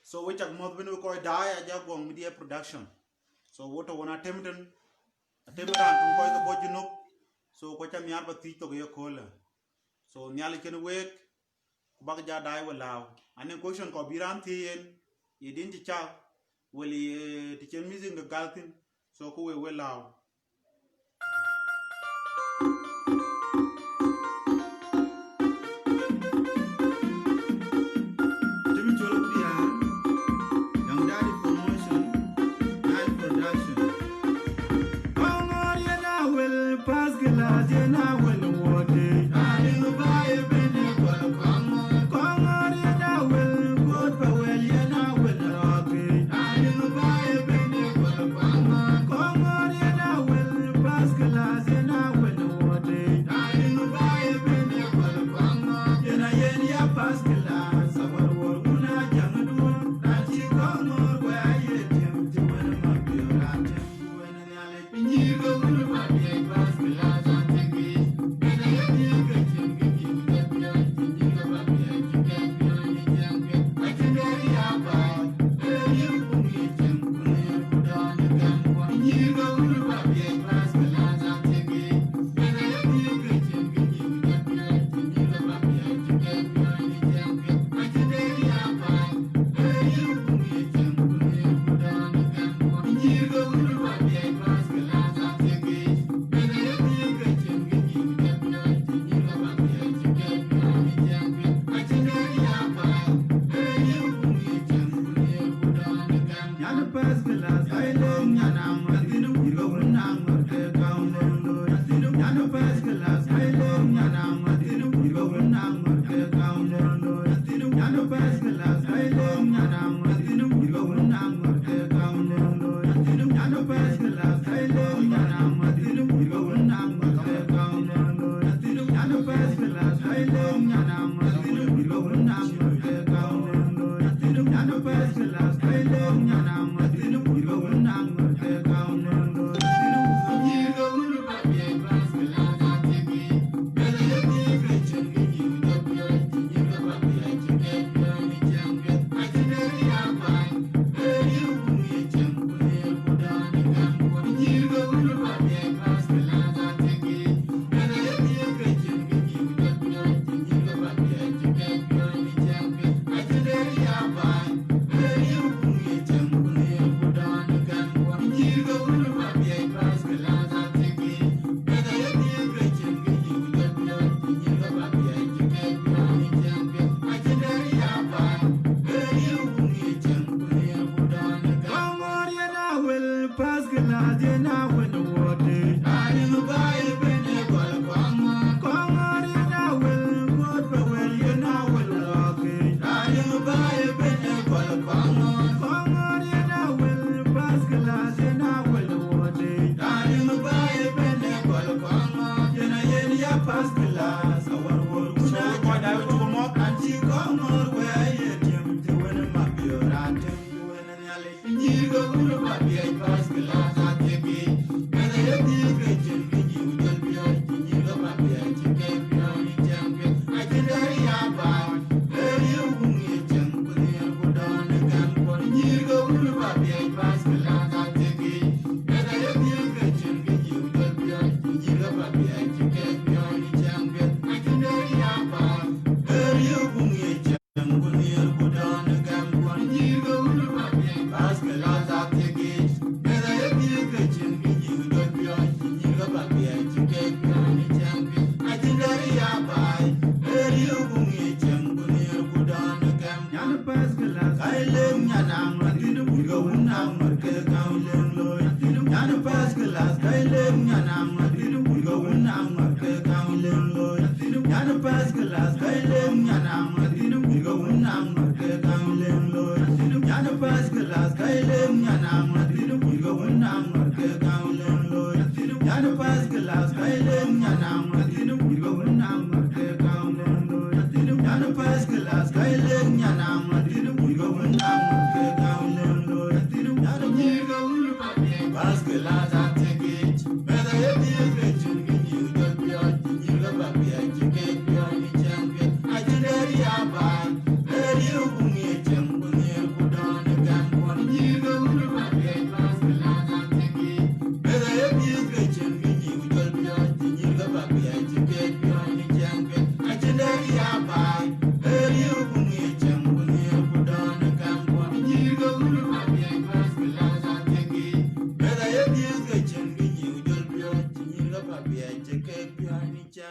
So which are more when we call die Ajakguong media production. So what I want attempt and call the body so what I'm yarba to your cola. So nearly can wake Bagja die will allow. And then question called Biran Tien, you didn't chow, will he teach missing the galpin, so who will allow.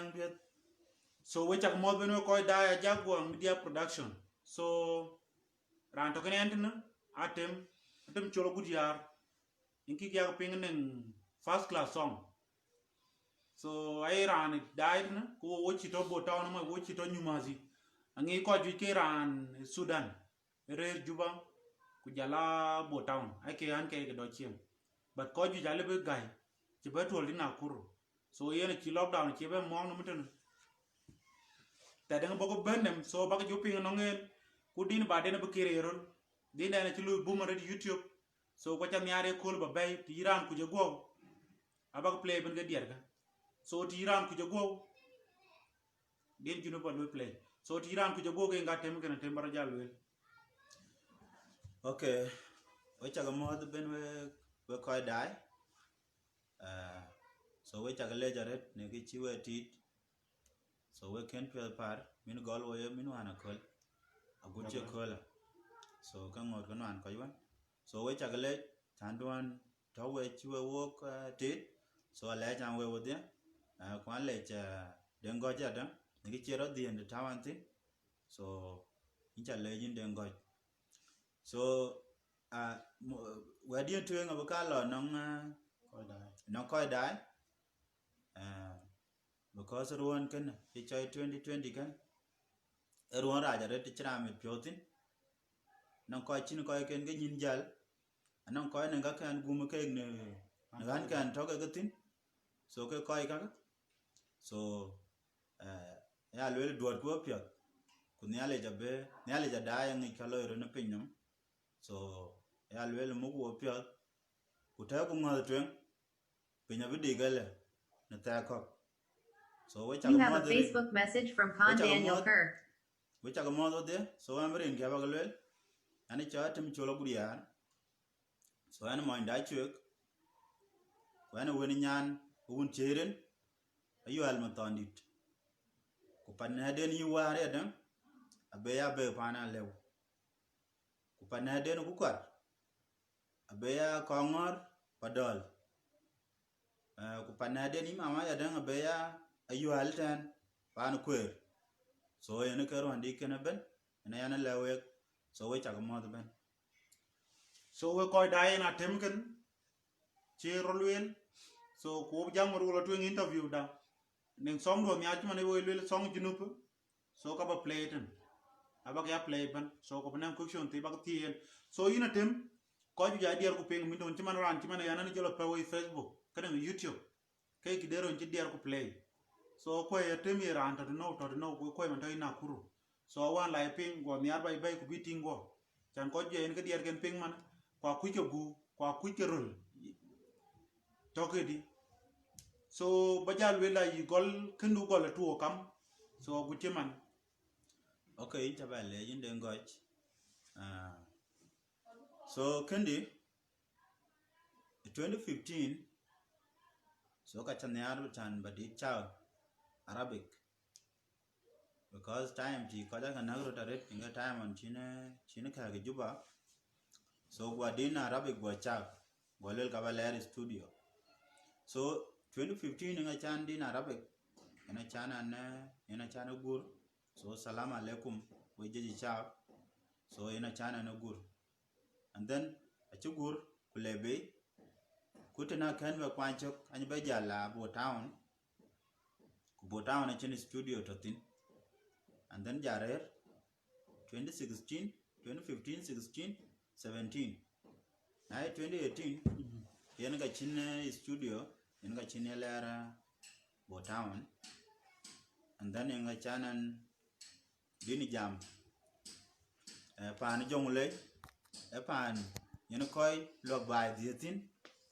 bang pet. So we chak mod beno ko die Ajakguong media production. So ran to ken Atem Chol-Agutyar inki kya ping ning first class song. So I ran it died na ko wochi to botown ma wochi to nyumazi. Angi ko ju ke ran Sudan. Re Juba kujala botown. Ai ke an ke do chiem. But ko ju jale be guy. Ci beto li na kuru. So yene ci lockdown ci be mo no meten. Ta da boko benem so baka ju ping no ngel ku din ba de be kire rol. Din na ci lu bu mo YouTube. So ko tam yare kol ba bay ti Iran ku je go. Abak play ben ga dier ga. So ti Iran ku je go. Din ju no ba lu play. So ti Iran ku je go ke ngatem ken tembara jalwel. Okay, we chaka mo the ben we koi die. So we chaka lejaret ne ki chiwe tit. So we can feel par min gol we min wana kol. A good che kola. So kan ngot kan wan koi wan. So we chaka le tanduan to we chiwe walk tit. So a le chan we wodhia. Kwan le cha dengo jada ne ki chero di and the tawan thing. So incha le jin dengo. So where do you doing a vocalo non koi die because everyone can it's 2020 can everyone raja red chram pyotin non koi chin koi can get in jal and non koi nanga can gum ke ne gan can talk a good thing so ke koi ka so ya lele duat go pyo kunyale jabe nyale jada yang ikalo irona pinyum. So ya lwel mugo pya kuta ku ngal twen pinya bidigale na ta ko so we you have a Facebook message from Con Daniel Kerr. We chaka mo de so amrin ga bagalwel ani cha Atem Chol-Agutyar so an mo nda Twic ko an wen nyan un cheren ayu al matondit ku panade ni ware dan abe ya be pana lew Panade no kukar abeya kongor padol ku panade ni mama ya dang abeya ayu altan pan kwer so yene kero andi kena ben ene yana lewe so we chaka mo ben So we ko die na temken ci rolwel so ko jamor wala to interview da ning song do nyaati mane we lel song jinup so ka ba play ten abak ya play ban so ko nan question te bak tien so ina tem ko ju ja dier ko ping min don timan ran timan yana ni jolo pe we Facebook kada YouTube kay ki dero ci dier ko play so ko ya tem ran to no ko man to ina kuru so wan lai ping go nyar bay bay ko bitingo chan ko je en ka dier gen ping man kwa ku ke gu kwa ku ke rol to ke di so bajal we la yi gol kendu gol to kam so gu timan. Okay, tabale yinde ngoch so kendi 2015 so ka chanyar chan badi chao Arabic because time ti ko da nagro tare inga time on chine ka ge Juba so gwadina Arabic go chao golel ka baler studio so 2015 inga chan din Arabic ina chana gur so salam alaikum we jeji chap so ina chana na gur and then a chugur kulebe kutena kan we kwanchok anyi be jala bo town a chin studio to tin and then jarer 2016 2015 16 17 na 2018 yen ga chin studio yen ga chin lara bo town and then yen ga chanan dini jam pan jongle pan yen koy log by dietin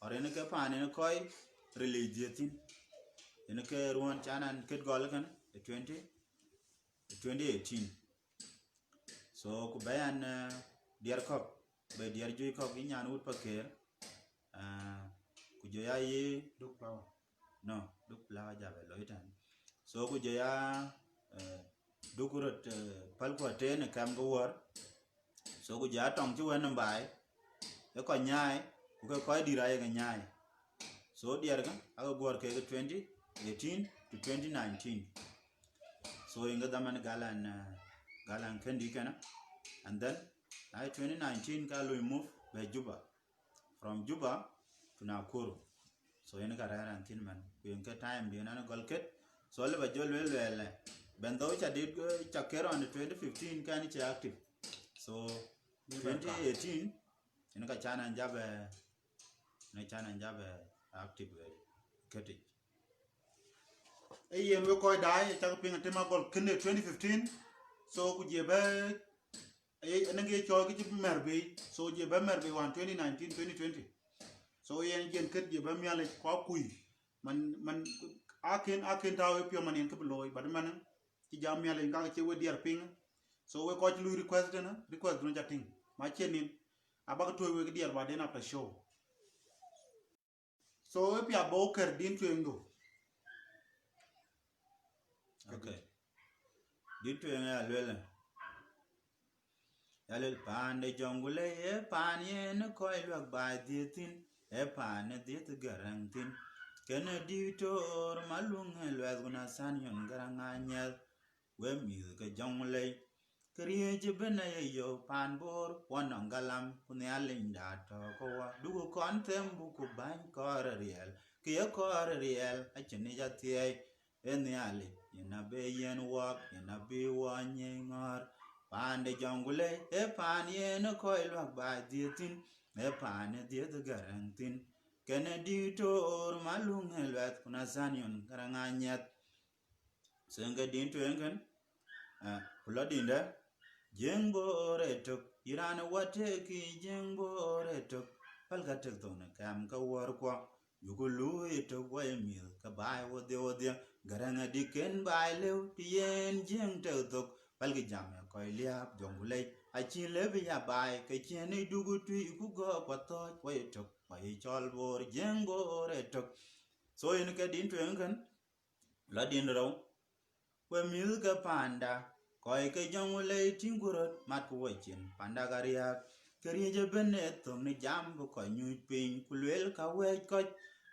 or yen ke pan yen koy release dietin yen ke ruan chanan ket gol kan 2018 so ku bayan diar kop be diar joy kop nyan ut paker ku joya yi Duk flower. no duk flower jabe loitan so ku joya dukurot palko ten kam go war so ku ja tong chu wen bai e ko nyai ku ko dira ye nyai so diar ga ago gor ke 2018 to 2019. So in the daman galan kendi kana, and then 2019 we move by Juba, from Juba to Nakuru. So in Karara and Tinman, we in time the another golket. So all about Joel Bendocha did Chakera on the 2015 can it's active. So 2018 in China and Java active cutting. A year we call die, Chakaping and Timagol Kinde 2015. So could you bear a negate chalky Merby, so you bear Merby 2019 2020. So yen kid you bear me like Quakui. Man, I can tell if your money in Kabeloy, but man, Kijamia and Galachi with dear ping. So we got you request no chatting. My chin about 2 weeks dear, but then after show. So if you are boker, didn't you go? Okay. Did you Yalil pan de jongule pan yen coil by the thin, a pan the garantin. Kennedy to Malung and Laguna Sanyon Garanganyel, where music a jongle. Create Benayo Panbor, one on Galam, Punalinda, Tokoa, do contem buku bang correal, Kia correal, a Chenija tea, in the alley, in a bay and walk, in a bee one yang or pan de jongule, a pan yen a coil by the tin, a pan the other garantin. Kennedy to Malung and Laguna Sanyon Garanganyet. Senga din to Engan, Puladinda. Jengbo retok, Irana wateki jengbo retok, Palgatekton, Kamka warqua, Yugulu etok way meal, Kabai Wodhia, Garanga dicken by Lew, Tien Jeng Teltok, Palgijam, Coiliap, Jongule, I chill levia by, Kachene Dugutu, Kugo, Patot, Waitok, by Cholbor, Jengbo retok. So in a cat into Engan, Ladin where milk panda. Koi ke jongule tingurut mat kuwachin panda garia kerja benet tong ni jam bu koi nyuj ping kulwel ka wej koi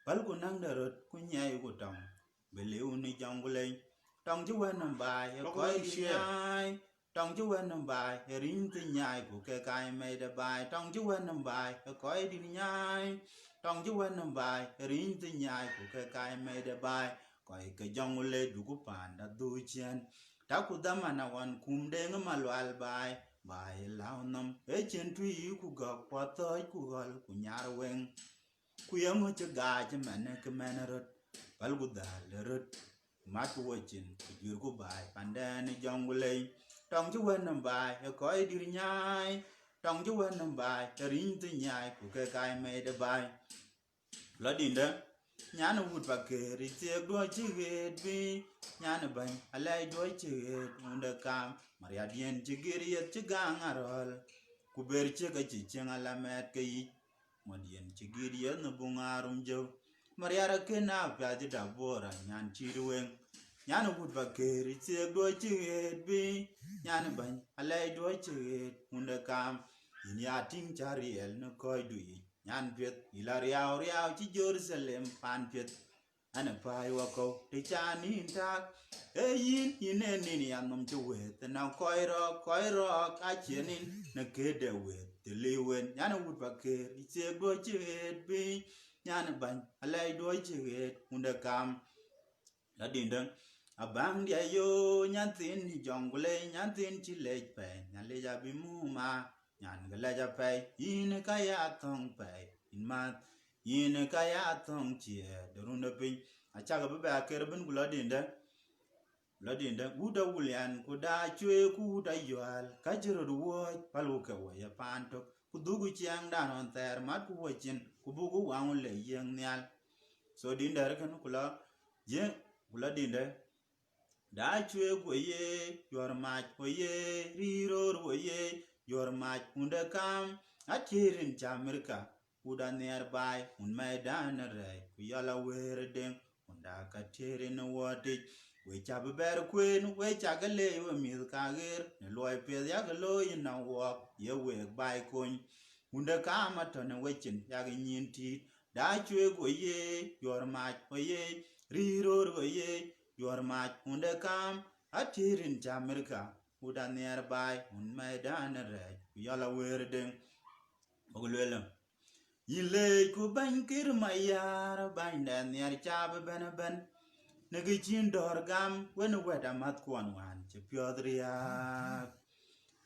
pal kunang darut kunyai kutong beliu ni jongule tong juwan nambai koi diai tong juwan nambai ring ti nyai ku ke kai mai da bai tong juwan nambai koi di nyai tong juwan nambai ring ti nyai ku ke kai mai da bai koi ke jongule du ku panda du chen Takudama na wan kumdeng malwal bai launam echen tui ku gok potoy ku gol ku nyarweng ku yango chagaj mane kemenerot pal gudal rot mat wochin ku jur ku bai pandane jongule tong ju wenam bai e koy dir nyai tong ju wenam bai rin ti nyai ku ke kai me de bai lodinde Nyana would bakeri, take do a chigged be Yana bang, a light do a chigged, under cam, Maria Dien Chigiri at Chigang are all. Kuber chicka chiching a lamet kay, Modian Chigiri and the bungarum joe. Maria Kena Padi da Bora, Yan Chiduing. Yana would bakeri, take do a chigged be Yana bang, a light do a chigged, under cam, in yating chariel, no coy do ye. Yan Piet, Ilaria Riao, Jerusalem, Pan Piet, and a pie wako, the Chani intact. A yin, in any anum to wait, and now Koi rock, I chinin, Nakeda with the Lewin, Yana would bakir, it's a good head, be Yana Ban, a lay deutsche head, under cam, La Dindon. A bang dia yo, Yantin, Jungle, Yantin, Chile, Pen, Naleja Bimuma. Yan galaja pay, in a kaya tong pay, in math, in a kaya tong cheer, the runda pin, a chagaback urban bloodinda, Buddha William, Kuda, Chue, Kuda Yual, Kajero the word, Paluka, way a panto, Kudugu chiang down on there, Matu watching, Kubugu, one lay young Nial. So dinda Kula, Jen, Bloodinda. Da chue woye, your match woye, riro woye, your match undakam, a cheer in Jamaica, Uda nearby, Maidan array, Kuyala wear a ding, Undaka tear in a wattage, which have a bear queen, which I can lay with milk agir, the loy pay the agalo in a walk, your wig by coin, Undakam at on a witching, yagging teeth, da chue woye, your match woye, riro woye. your match unde kam atirin Jamirka uda nearby un maidan red yala werding ogulwelum yile ku bankir mayar bandan near chab ben negichin dorgam when weda mat kwan wan che piodria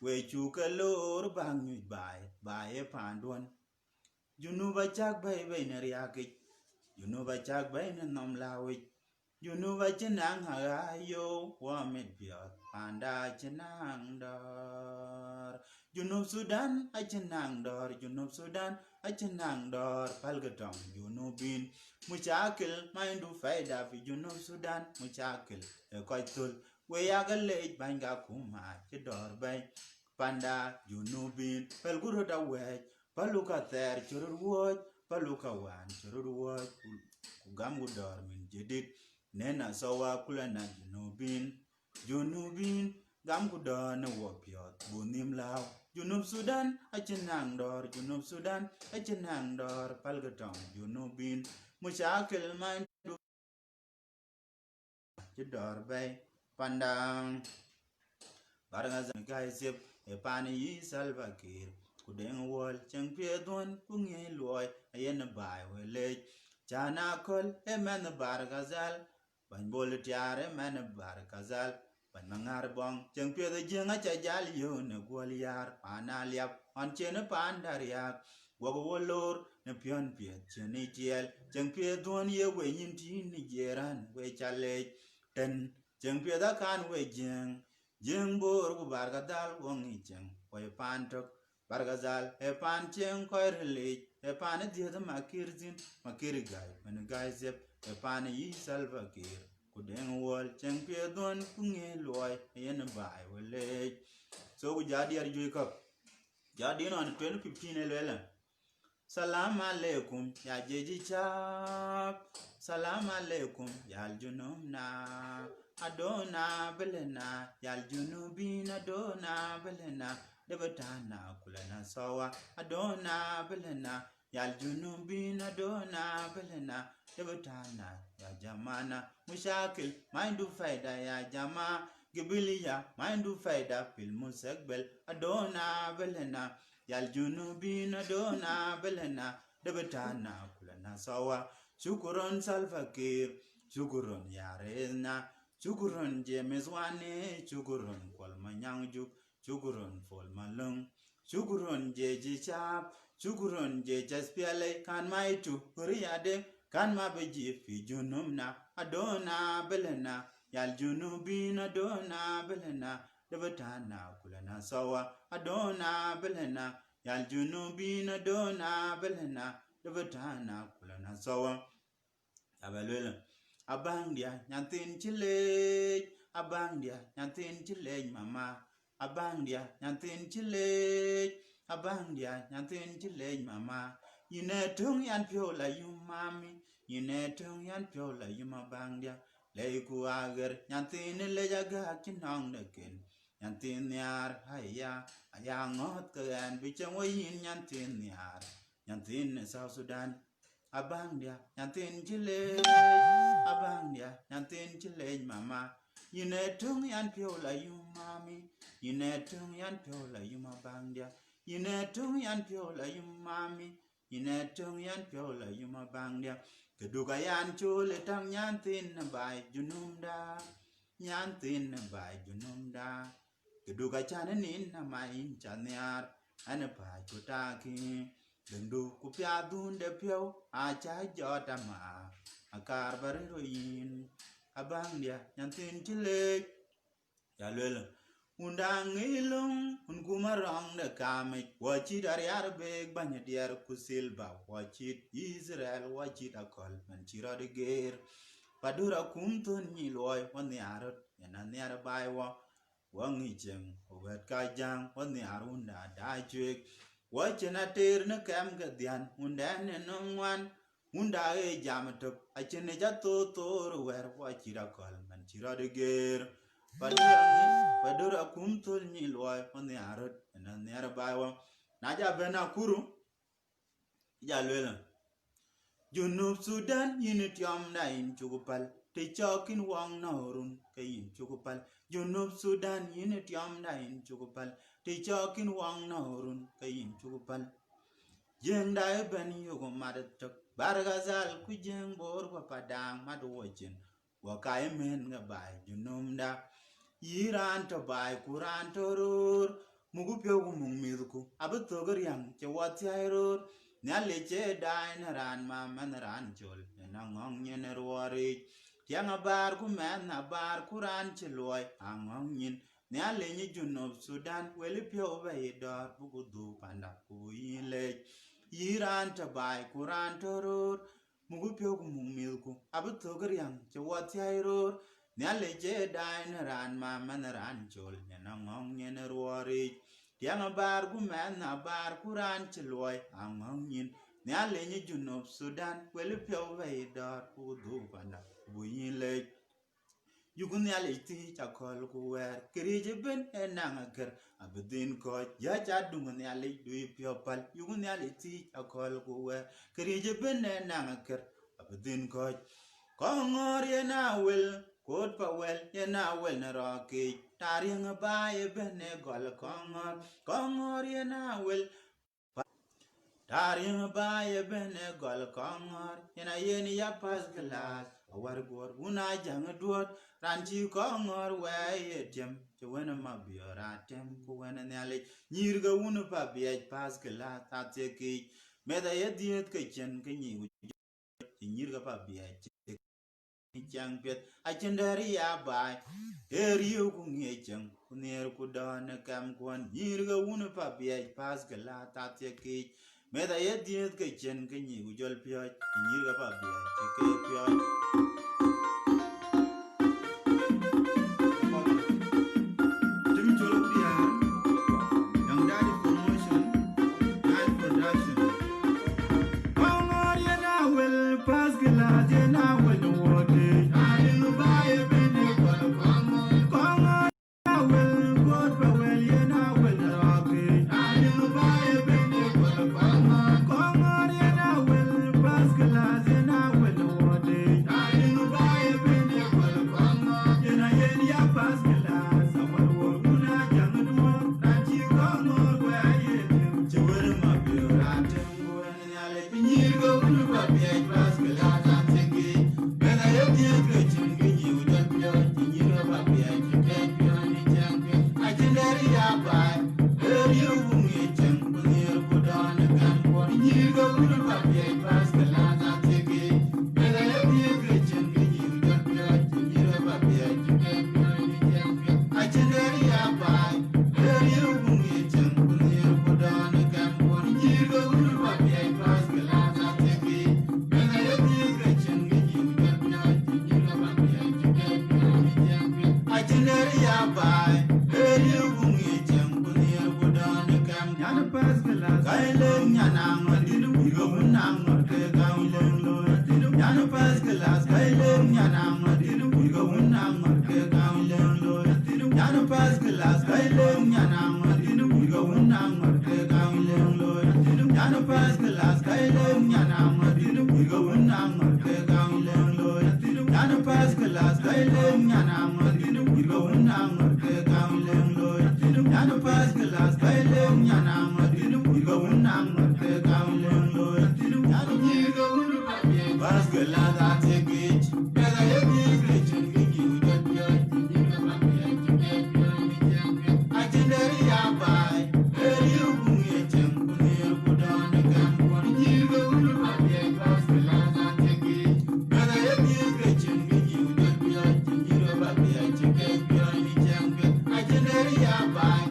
we chuka lor bang nyu bai e pandon junuba chak bai na riaki junuba chak bai na nom lawi junuba chenang ayo wa met piot panda chenang dor junub Sudan a chenang dor junub Sudan a chenang dor palgatong junubin muchakil mindu faida fi junub Sudan muchakil e koitul we yagale banga kuma che dor bai panda junubin pelguru da we paluka ter churur paluka wan churur kugam gudor min jedit nena sawa kula na junubin gam gudor na wopiot bunim lao junub Sudan achenang dor junub Sudan achenang dor palgatong junubin mushakil man du dor bay pandang barangazan gaisip e pani yi salvakir kudeng wol cheng piedon kungi loy ayen bai wele chana kol e men bargazal ban bol tiare men bargazal ban mangar bong cheng piedo jenga cha jal yo ne goliar panaliap on chene pandaria wogo wolor ne pion piet cheni tiel cheng piedon ye we yin tin ni jeran we chale ten cheng piedo kan we jeng bor ku bargadal wongi cheng we pantok bargazal e pan cheng koy rele e pan dieda makir gai men gai zep e pan yi salvakir kudeng wol cheng piedon kunge loy yen bai wele so ku jadi ar juy kop jadi no 2015 lela salam alaikum ya jeji chap salam alaikum ya junum na adona belena ya junubin adona belena debatana kulana sawa adona belena ya junubin adona belena debatana ya jamana mushakil mindu faida ya jama gibiliya mindu faida fil musakbel adona belena ya junubin adona belena debatana kulana sawa shukron salfakir shukron yarena shukron jemezwane shukron kolmanyangjuk shukron folmalung shukron jeji chap shukron jejaspiale kan maitu kuriyade kan mabeji fi junumna adona belena yal junubin adona belena debatana kulana sawa adona belena yal junubin adona belena debatana kulana sawa abalwela abangdia nyantin chile abangdia nyantin chile mama abangdia nyantin chile abangdia nyantin chile mama yine tung yan piola yumami yine tung yan piola yumabangdia leiku agar nyantin lejaga kinong deken nyantin yar haya ayangot kan bichang wayin nyantin yar nyantin South Sudan abangdia nyantin chile abangdia nyantin chile mama yine tung yan piola yumami yine tung yan piola yumabangdia yine tung yan piola yumami yine tung yan piola yumabangdia keduga yan chule tang nyantin bai junumda nyantin bai junumda keduga chanin na main chanyar ane pai chutaki dendu kupya dunde pyo acha jota ma akar bariroin abangdia nyantin chile ya lele undang ilung unkumarang de kame wachit ariar beg banyadiar kusilba wachit Israel wachit akol manchira de ger padura kumtun ni loy waniarot yananiar baiwa wangi jeng wet kajang waniarunda dajwek wachena ter na kam gadian undan nongwan unda e jamatup achene jato tor wer wachira kol manchira de ger padura kumtul ni loy oni arot na nera bawa naja bena kuru ja lela junub Sudan unity am na in chugupal te chokin wang naurun kayin chukupal junub Sudan yin tiam da in chukupal te chokin wang naurun kayin chukupal jeng da ben yugo madatok bargazal ku jeng bor wa padang madwojin wa kay men nga bay junum da yiran to bay kuran torur mugu pyo mung midku abuto yang che watyairur nyale che dai naran ma manran chol na ngong nyen ruari tiang abar ku men abar kuran che loy angong nyin nyale ni junub Sudan weli pyo bay dor bugu du panda ku yile yiran to bay kuran torur mugu pyo mung midku abuto yang che watyairur nyale che dai naran ma manran chol na ngong nyen ruari tiang abar ku men abar kuran che loy angong nyin nyale ni junub Sudan weli pyo bay dor bugu du panda ku yile yugun nyale ti chakol ku wer kirije ben enangaker abedin ko ya chadung nyale du pyo pal yugun nyale ti chakol ku wer kirije ben enangaker abedin ko kongor ye na wel kod pa wel ye na wel na roki taring ba ye ben e gol kongor ye na wel taring ba ye ben e gol kongor ye na yen ya pas glass awar gor una jang duot ranchi kongor we ye tem che wena mabiora tem ku wena nyale nyirga unu pa biej pas glass ateki meda ye diet ke chen ke nyi nyirga pa biej chang pet achendari ya bai eriu ku ngechang kuner ku don kam kon nyirga unu pa biej pas glass ateki meda ye diet ke chen ke nyi ujol pyo nyirga pa biej ke pyo Atem Chol-Agutyar young daddy promotion night production Kongor ye na wel pas glass ye na wel no wote ayu ba ye bene kongor na wel god pa wel ye na wel no roke ayu ba ye bene kongor ye na wel pas glass ye na wel no wote ayu ba ye bene ye na yen ya pas glass awal wo una jang duo ranchi kongor we ye che wel ma bi ratem go en nyale nyirgo unu pa biej pas glass ateki bena ye diet ke chen ke nyi ujal pyo nyirgo pa biej ke pyo ni chang ke achendari ya bai eriu bungi chang bunir budon kan ko nyirgo unu pa biej pas glass ateki bena ye diet ke chen ke nyi ujal pyo nyirgo pa biej ke pyo ni chang ke achendari ya bai eriu bungi chang bunir budon kan ko nyirgo unu pa biej pas glass ateki bena ye diet ke chen ke nyi ujal pyo nyirgo pa biej ke pyo ni chang ke achendari ya bai eriu bungi chang bunir budon kan nyana pas glass kaileng nyanang madinu wigo munang ke kaileng lo nyana pas glass kaileng nyanang madinu wigo munang ke kaileng lo nyana pas glass kaileng nyanang madinu wigo munang ke kaileng lo nyana pas glass kaileng nyanang madinu wigo munang ke kaileng lo nyana pas glass kaileng nyanang madinu wigo munang ke kaileng lo nyana pas glass kaileng nyanang madinu wigo munang ke kaileng lo nyana wigo munang pas glass ateki bela ye wigo chengi ujo pyo nyina pa pyo ke pyo ni jambe achenderi ya bai eriu bungi cheng kunir kudon kan kon wigo munang pas glass ateki bela ye wigo chengi ujo pyo nyina pa pyo ke pyo ni jambe achenderi ya bai.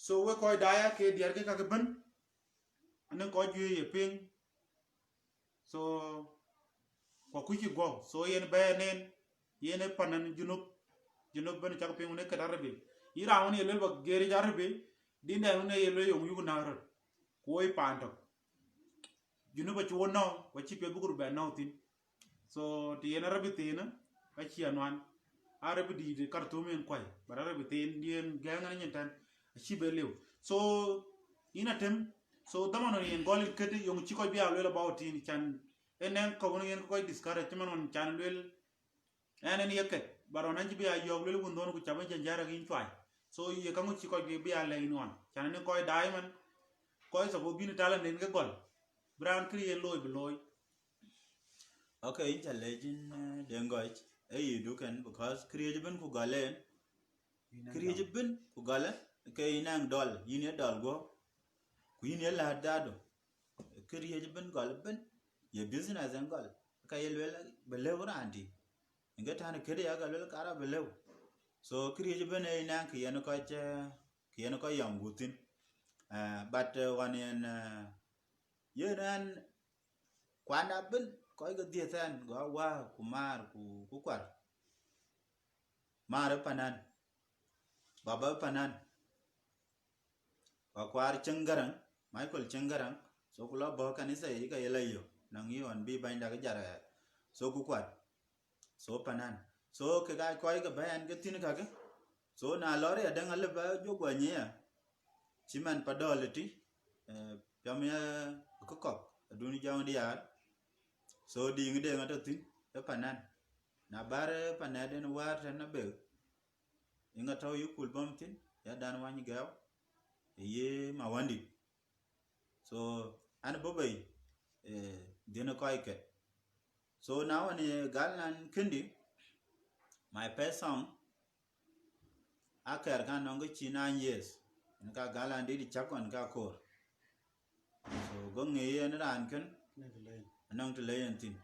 So we koy daya ke diar ke kakaban anan ko ju ye ping so ko kuki go so yen bayanen yen panan junub ben chak ping ne kadarbe ira woni yelel ba geri jarbe dinda woni yelo yong yugo narar koy panto junub ci wono ko ci pe bugur be nawtin so ti yen arabe tina ka ci anwan arabe di kartumen koy bara arabe tin dien ganga nyen tan ci be lew so ina tem so daman on yen golin kedi yung chiko biya lwel about in chan enen ko gon yen ko discourage man on chan lwel enen yeket baron anji biya yo lwel gun don ku chaban janjara gin twai so ye kangu chiko biya le in on chan ne ko diamond ko so bo bin talan den ge gol brown kriye loy beloy. Okay, it's a legend language. You do can because creative ku gale creative ku gale ke inang dol yin dol go ku yin la dado creative gol ben ye business and gol ka yelwel belew randi inga tan kede ya galwel kara belew so creative ne inang ke yen ko yam gutin but one in yenan kwanda ben ko ga dietan go wa kumar ku kwar mare panan baba panan ko kwar chengarang michael chengarang so kula bo kanisa yi ka yelayo nang yi on bi bainda ga jara so ku kwar so panan so ke ga ko ga bayan ga tin ka ga so na lore ya dang alba jo gwa nya chiman padoliti pamya ko ko duni jaw dia so di ngide ngata tin e panan na bare panade no war na be inga taw yukul bam tin ya dan wani gaw ye mawandi so an bobai dina ko ike so now on galan kindi my first song akar kan nongo chi 9 years nka galan di chakon ka kor so gonge yen ran kan anong to lay tin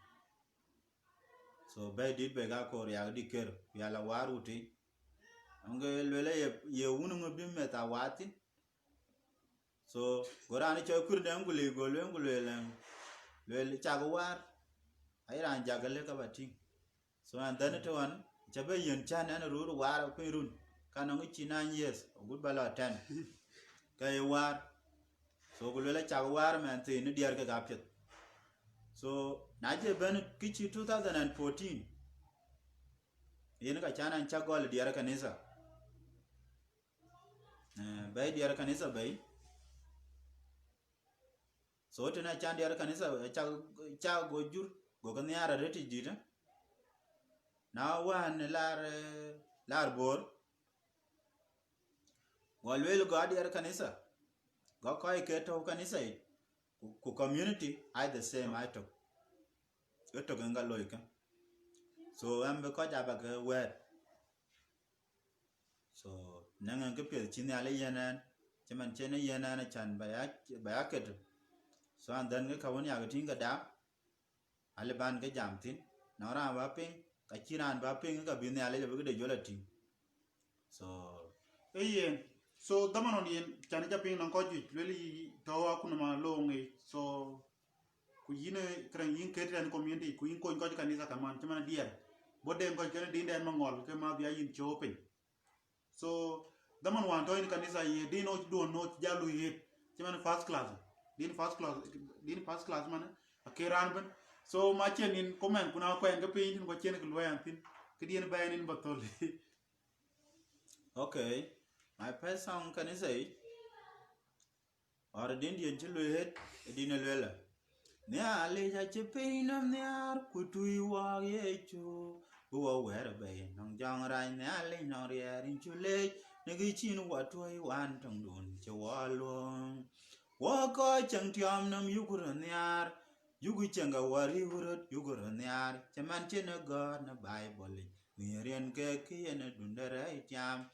so bay dit be ga kor ya di ker ya la waruti ange lele ye wunu ngobi meta wati so gorani choy kur de ngule gole ngule lele chagwar ay ran jagale ka bati so and then to one chabe yen chan an ru war ko run kanong chi 9 years good bala 10 kay war so gule chagwar man tin diar ga gapet so naje ben kichi 2014 yen ka chana chagol diar kanisa bay diar kanisa bay so tena chan diar kanisa cha go jur go kan yara reti jita na wan lar bor walwel go diar kanisa go koy ke to kanisa ku community I the same I to ganga loika so ambe ko jaba ke wer so nangan ke pe chini ale yanan chaman chene yanan chan baya ket so and then ke kawon ya tinga da ale ban ke jam tin na ra ba ping ka chiran ba ping ka bin ale be de jola tin so Yen so daman on yen chani japing nan ko ju leli tawa kuna ma longi so ku yine kran yin ketran community ku yin ko kanisa kaman chama dia bodde ko kene dinde en mangol ke ma biya yin chopin so daman wan to in kanisa ye dino do no jalu ye chama first class din first class man akiran ben so ma chen in comment kuna ko en gapin ko chen ko loyan tin ke dien bayan in batol okay my first song can I say or din chulu het din lela ne ale ja chepinam ne ar kutui wa yechu buwa wera bay nong jang rai ne ale no rin chule ne gi chin wa toi wan tong dun che wa long wa ko chang tiam nam yugur ne ar yugu changa wari urut yugur ne ar chaman chen go na bible ni ren ke ki ne dundare tiam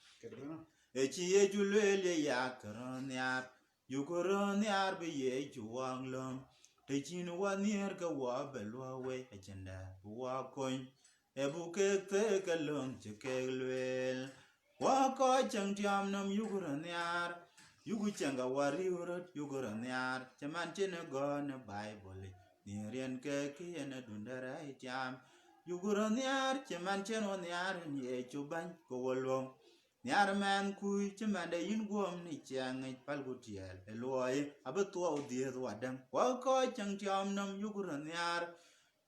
echi ye julele ya karonyar yukoronyar be ye juwanglom te chin wanier ka wa belwa we agenda wa koin ebuke te kalong chekelwel wa ko changtiam nam yukoronyar yugu changa wari urut yukoronyar chaman chene go na bible ni rien ke ki ene dundara itiam yukoronyar chaman chen wanyar ye chuban ko wolom nyar man kui chimande yin guom ni chiang palgutiel eloy abetua udhier wadam wa ko chang tiam nam yuguran nyar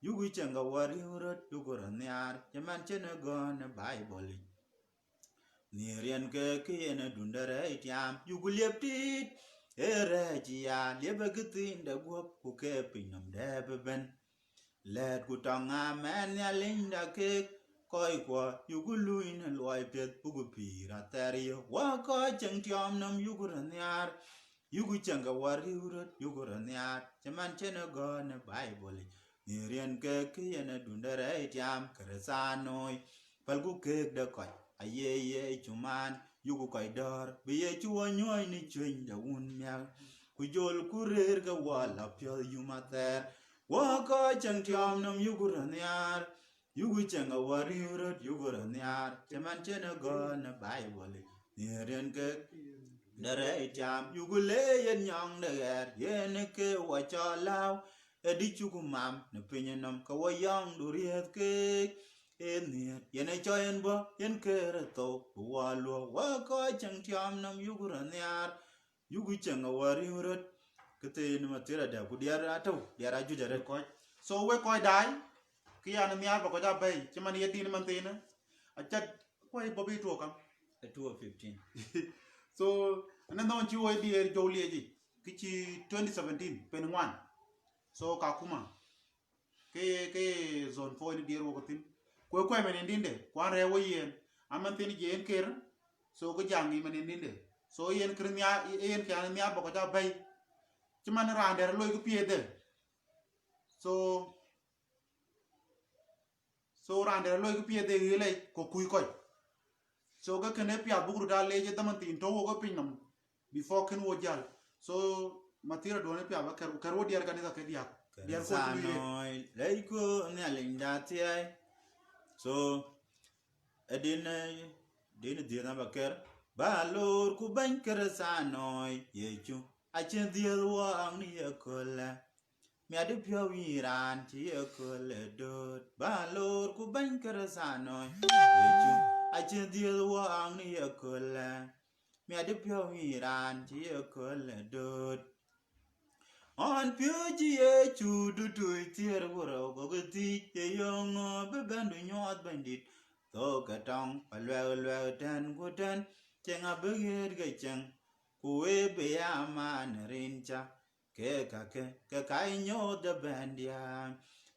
yugu changa wari urut yuguran nyar chaman chene go na bible ni rien ke kiene dundare itiam yugu leptit ere chia liebe gitin de guop ku ke pinam de beben let ku tonga men ya linda ke koi kwa yugulu in loy pet bugu pira terio wa ko cheng tiom nam yuguran yar yugu changa wari urut yuguran yar chaman chena go na bible ni rien ke kiyena dundere tiam kresanoi palgu ke de ko aye ye chuman yugu koi dor biye chuo nyoy ni chwen da un mya ku jol kurer ga wala pyo yumater wa ko cheng tiom nam yuguran yar yugu changa wari urut yuguran yar chaman chena go na bible ni rien ke dere jam yugule yen nyang der yen ke wa cha lao edi chugu mam ne pinyenam ka wa yang duriet ke en yen cho yen bo yen ke to wa lo wa ko chang tiam nam yuguran yar yugu chang wari urut kete ni matira da ku diara to diara ju jare ko so we ko dai ki ya na miar ba ko ja bay ci man yedi ni man tena a chat ko e bobi to kam 215 so na non ci wo di er jowli ji ki ci 2017 pen 1 so ka kuma ke zone 4 ni dir wo ko tin ko men ndinde ko re wo yen aman tin je en ker so ko jangi men ndinde so yen krnya yen kan nya ba ko ja bay ci man rander loy ko piede so rander loy ko piede yele ko kuy koy so ga kene pia bugru da leje daman tin to wo pin nam before ken wo jal so matira do ne pia ba kar wo diar kanisa ke diak diar ko sanoi leiko ne linda tie so edin dia na baker balor ku ban ker sanoi yechu achen dia wa ang ni ekola mi adu pio wiran ti ekola dot balor ku ban ker sanoi yechu achen dia wa ang ni ekola mi adu pio wiran ti ekola dot on pioji e chudu tu tier woro gogoti e yongo be bandu nyot bandit to katong palwe tan gutan chenga beger gecheng kuwe be aman rincha ke kai nyot de bandia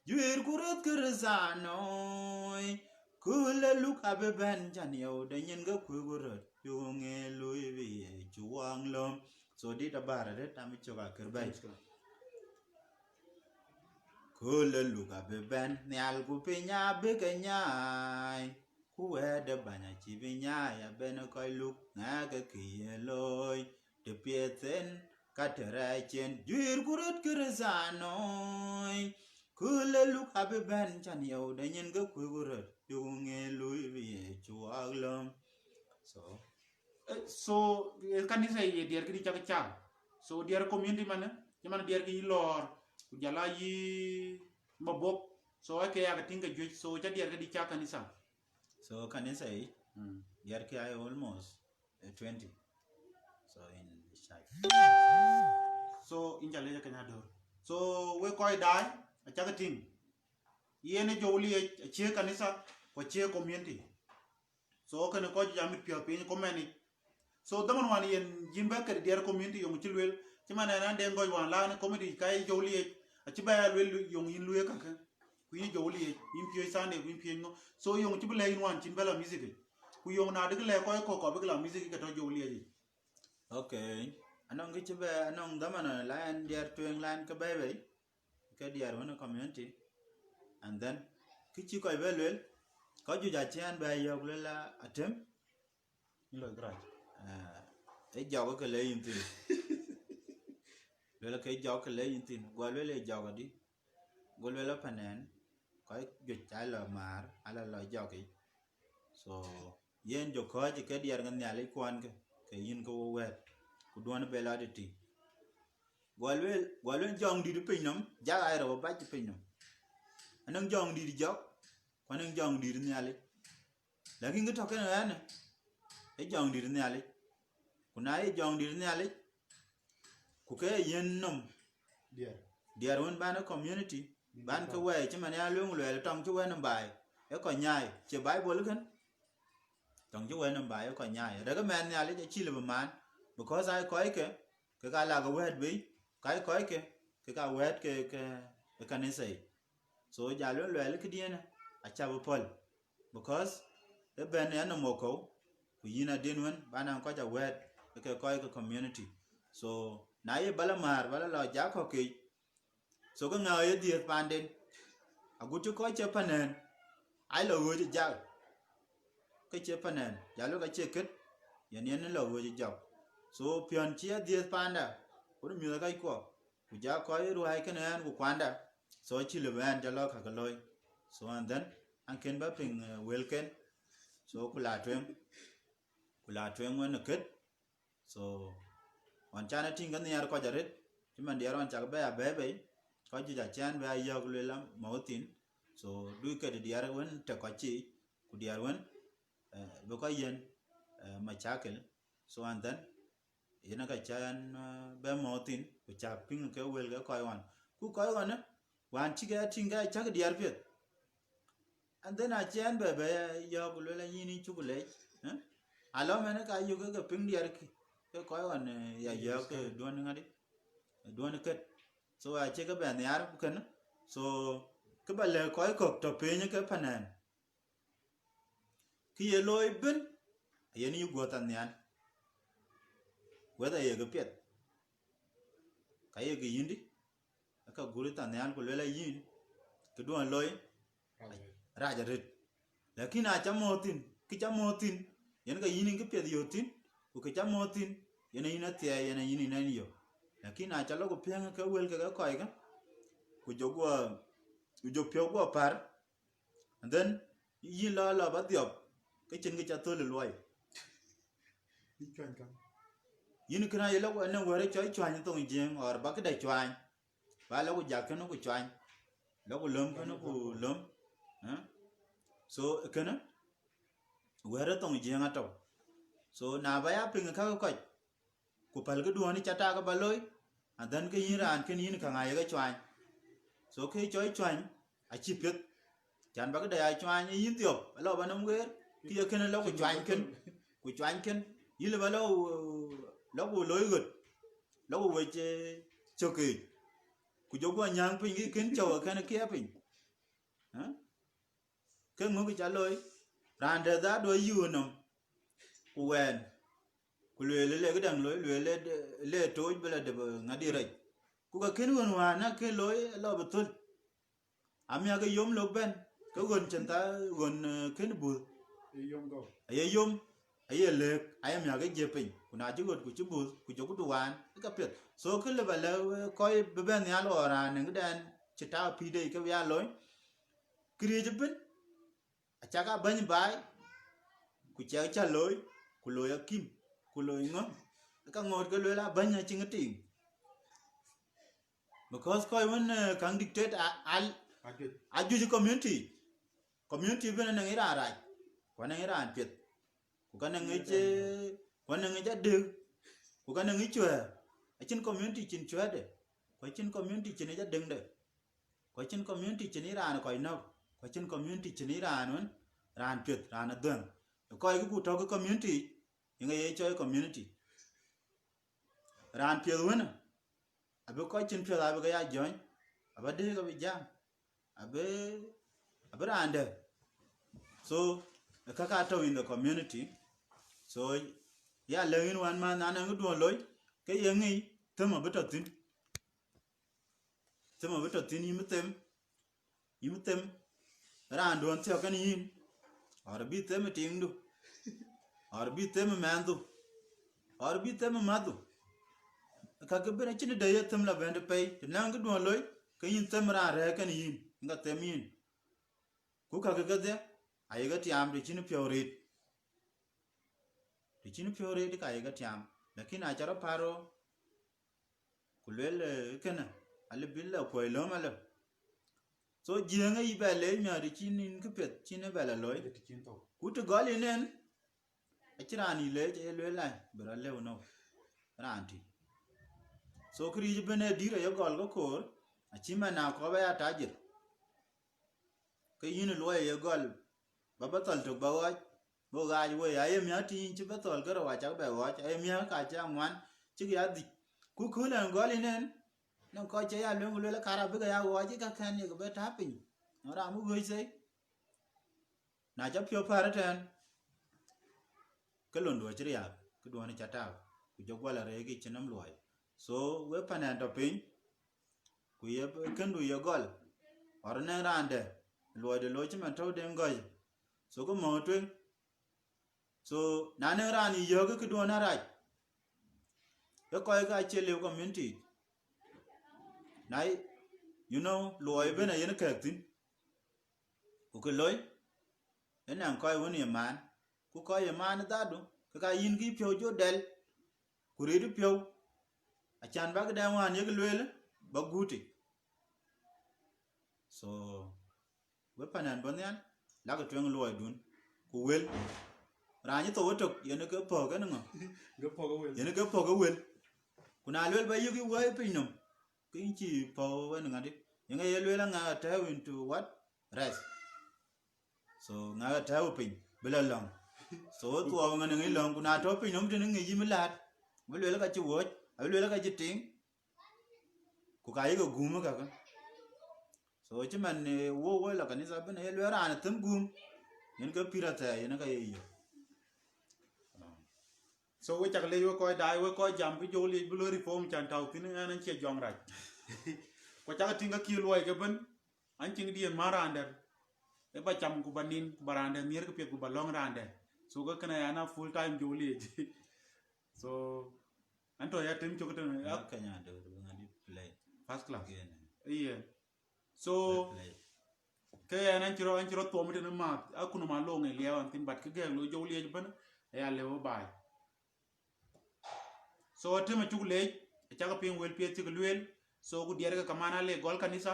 juir kurut kerzanoi kule luk abe ban jan yo de nyen ga kurut yunge lui bi chuang lom so dit abara de tamichoga kerbai kule luka beben nyal ku pinya beganyai kuwe de banya chibinya ya bene koy luk naga kiyeloi de pieten katerechen juir kurut kirzanoi kule luka beben chan yow de nyen ga kurut yunge lui bi chuaglom so kanisa ye diar ki chak cha so diar community man diar ki lor ku jala yi mabok so ake ya tinga juj so cha diar ki cha kanisa so kanisa diar ki I almost 20 so in shai so in jale ja kanya dor so we koy dai a cha ting yene jowli e che kanisa ko che community so kan ko jamit pio pin ko meni so daman wan yen jimba ka diar community yong chilwel ci man na de ngoy wan la community kay jowli a ci bayal wel yong yin luye kan ku yi jowli yin pio sande ku yin pio no so yong ci bele yin wan cin bela music ku yong na de le ko bela music ka to jowli ji okay anong ki be anong daman la en diar tueng lan ka bebe ka diar wona community and then ki ci koy belwel ko ju ja chen be yok la atem lo graj e jago ke le yin tin le ke jago ke le yin tin go le jago di go le panen ko ju cha la mar ala lo jago so yen jo ko ji ke diar ngan ya le kwan ke yin ko wet ku don be la de ti go le jong di pin nam ja ai ro ba ji pin nam anong jong di jok kwanang jong di ni ale lagi ngi to ke na e jong di ni ale kuna e jong di ni ale ku ke yen nom diar won ban community ban ka we chi man ya lung le tong chu we nam bai e ko nyai che bible kan tong chu we nam bai e ko nyai da ga man ni ale chi le man because I ko ke ke ka la ga wet be kai koi ke ka wet ke kanisa so jalo le ke diena a cha bo pol because e ben ya no moko ku yina dinwen bana ko ja wet ke koi ke community so na ye bala mar bala lo ja ko ke so ga nga ye diet panden agutu ko che panen ai lo wo ja ke che panen jalo ga che ket yen lo wo ja so pion chia diet panda ko mi ga ko ku ja ko ru ai ken an ku kwanda so chi le ban ja lo ka ka loy so and then an ken ba ping welken so kula twen wen ket so on chana ting kan yar ko jaret ti man diar on chak ba be ko ji ja chan ba yo le lam mautin so du ke diar wen te ko chi ku diar wen be ko yen ma chakel so and then yena ka chan ba mautin ku cha ping ke wel ga ko wan wan chi ga tinga chak diar pet and then a chan be yo le la yini chu le alo mena ka yu ga ping diar ki ke ko wan ya yo ke don ngadi don ket so a che ga ben yar ken so ke ba le ko to pe ni ke panan ki ye loy bin ye ni go tan yan whether ye ga pet ka ye ga yindi ka guri tan yan ko le la yin ke don loy raja ret lakini a chamotin ki chamotin yen ga yini ke pet yotin ku ke chamotin yen ina tie yen yini nan yo lakini a chalo ko pian ka wel ka ko ga ku jo pyo par and then yin la ba diop ke chen ke cha to le loy yin kana ye lo na wore choi chwan to jeng or ba ke da chwan ba lo ja ke no ku chwan lo ku lom ke no ku lom so kana wore to jeng ato so na ba ya ping ka ko ku pal ke duoni chata ka baloy and then ke yin ran ken yin ka ngai ga chwan so ke choi chwan a chi pet chan ba ke da chwan yin tiop lo ba nom wer ki ke lo ku chwan ken yin le ba lo ku loy gut lo ku we che choki ku jo go nyang pin ki ken cho ka na ke pin ke ngo ki cha loy ran de da do yu no ku wen ku le cái đằng lối le tối bây giờ được ngã đi rồi ku ka ken won wa na ke lối lo betul amya cái yom lo ben cái gon chanta gon ken bu yom go ay le ay amya cái je pin ku na ju gon ku chu bu ku jo ku duan ka pet so ke le ba le ko be ben ya lo ra ne cái dan chita pi de ke ya loy kri je ben a cha ka ban bai ku cha loy ku loy kim ku loy ngo ka ngot ke loy la banya chi ngati because ko when kan dictate al aju community ben na ngira ra ko na ngira an pet ku ka na ngi ko na ngi de ku ka na ngi chwe a chin community chin chwe de ko chin community chin ja deng de ko chin community chin ira na ko no ko chin community chin ira non ran pet ran adang ko ai ku to ko community inga ye choy community ran pye wona abe ko chin pye abe ga ya join abe de ga bi jam abe rande so ka to in the community so ya lein wan man na ngu do loy ke ye ngi tama betotin yimitem ran don te kan yin or bi tem tindu or bi tem mandu or bi tem madu ka ke bene chini de yetem la bende pay nang do loy ke yin tem ra re kan yin nga tem yin ku ka ke de ay ga tiam de chini pyorit ka ay ga tiam lakini a chara paro kulele kana ale billa ko lo mala so jenga ibele nya de chini ke pet chini bela loy ku to goli nen achirani le la bra le no ranti so kri bene dire yo gol go kor achima na ko ba ya tajir ke yin lo ye gol baba tal to ba wa bo ga we ya ye mi ati chi ba tol garo wa cha ba wa ay mi ka cha ngwan chi ya di ku kula ngoli nen non ko che ya lungu le kara biga ya wo ji ka kan ye be tapin ora mu go sai na ja pyo para tan kelon do chiri ya ku do ni chata ku jogwala re gi chinam loy so we panan to pin ku ye kendu ye gol or ne rande loy de lo chiman to den goy so ko mo twen so na ne rani yo ku do na raj ye ko ga chele community nai you know loy bena yen kaktin ku ke loy enan koy woni man ku koy man dadu ka yin gi pyo jo del ku ri du pyo a chan bag da wan ye lwel ba guti so we panan bonyan la ga twen loy dun ku wel rani to wotok yen ke po ga ngo go po go wel yen ke po ga wel kuna lwel ba yugi wo pinum kinchi po wen ngadi yenga yelwela nga taw into what rest so nga taw pin bela long so to nga ngi long kuna to pin nom tin ngi yimilat belwela ka chi wo belwela ka chi ting ku ka yigo gumu ka so chi man wo la kanisa bena yelwela an tum gum yen ka pirata yen ka yeyo so we chak le yo ko dai we ko jam bi jo li bu reform chan taw tin an che jong raj ko chak tinga ki loy ke ben an ting di marander e ba cham ku banin barande mier ke pe ku balong rande so ko kana yana full time jo li so anto ya tem chok tan ya kanya do ngadi play first class again yeah so ke an chiro to mo tan ma akuno ma lo nge le an tin bat ke ge lo jo li ben ya le wo bai so tema chuk le chaka pin wel pie tik lwel so ku diere ka mana le gol kanisa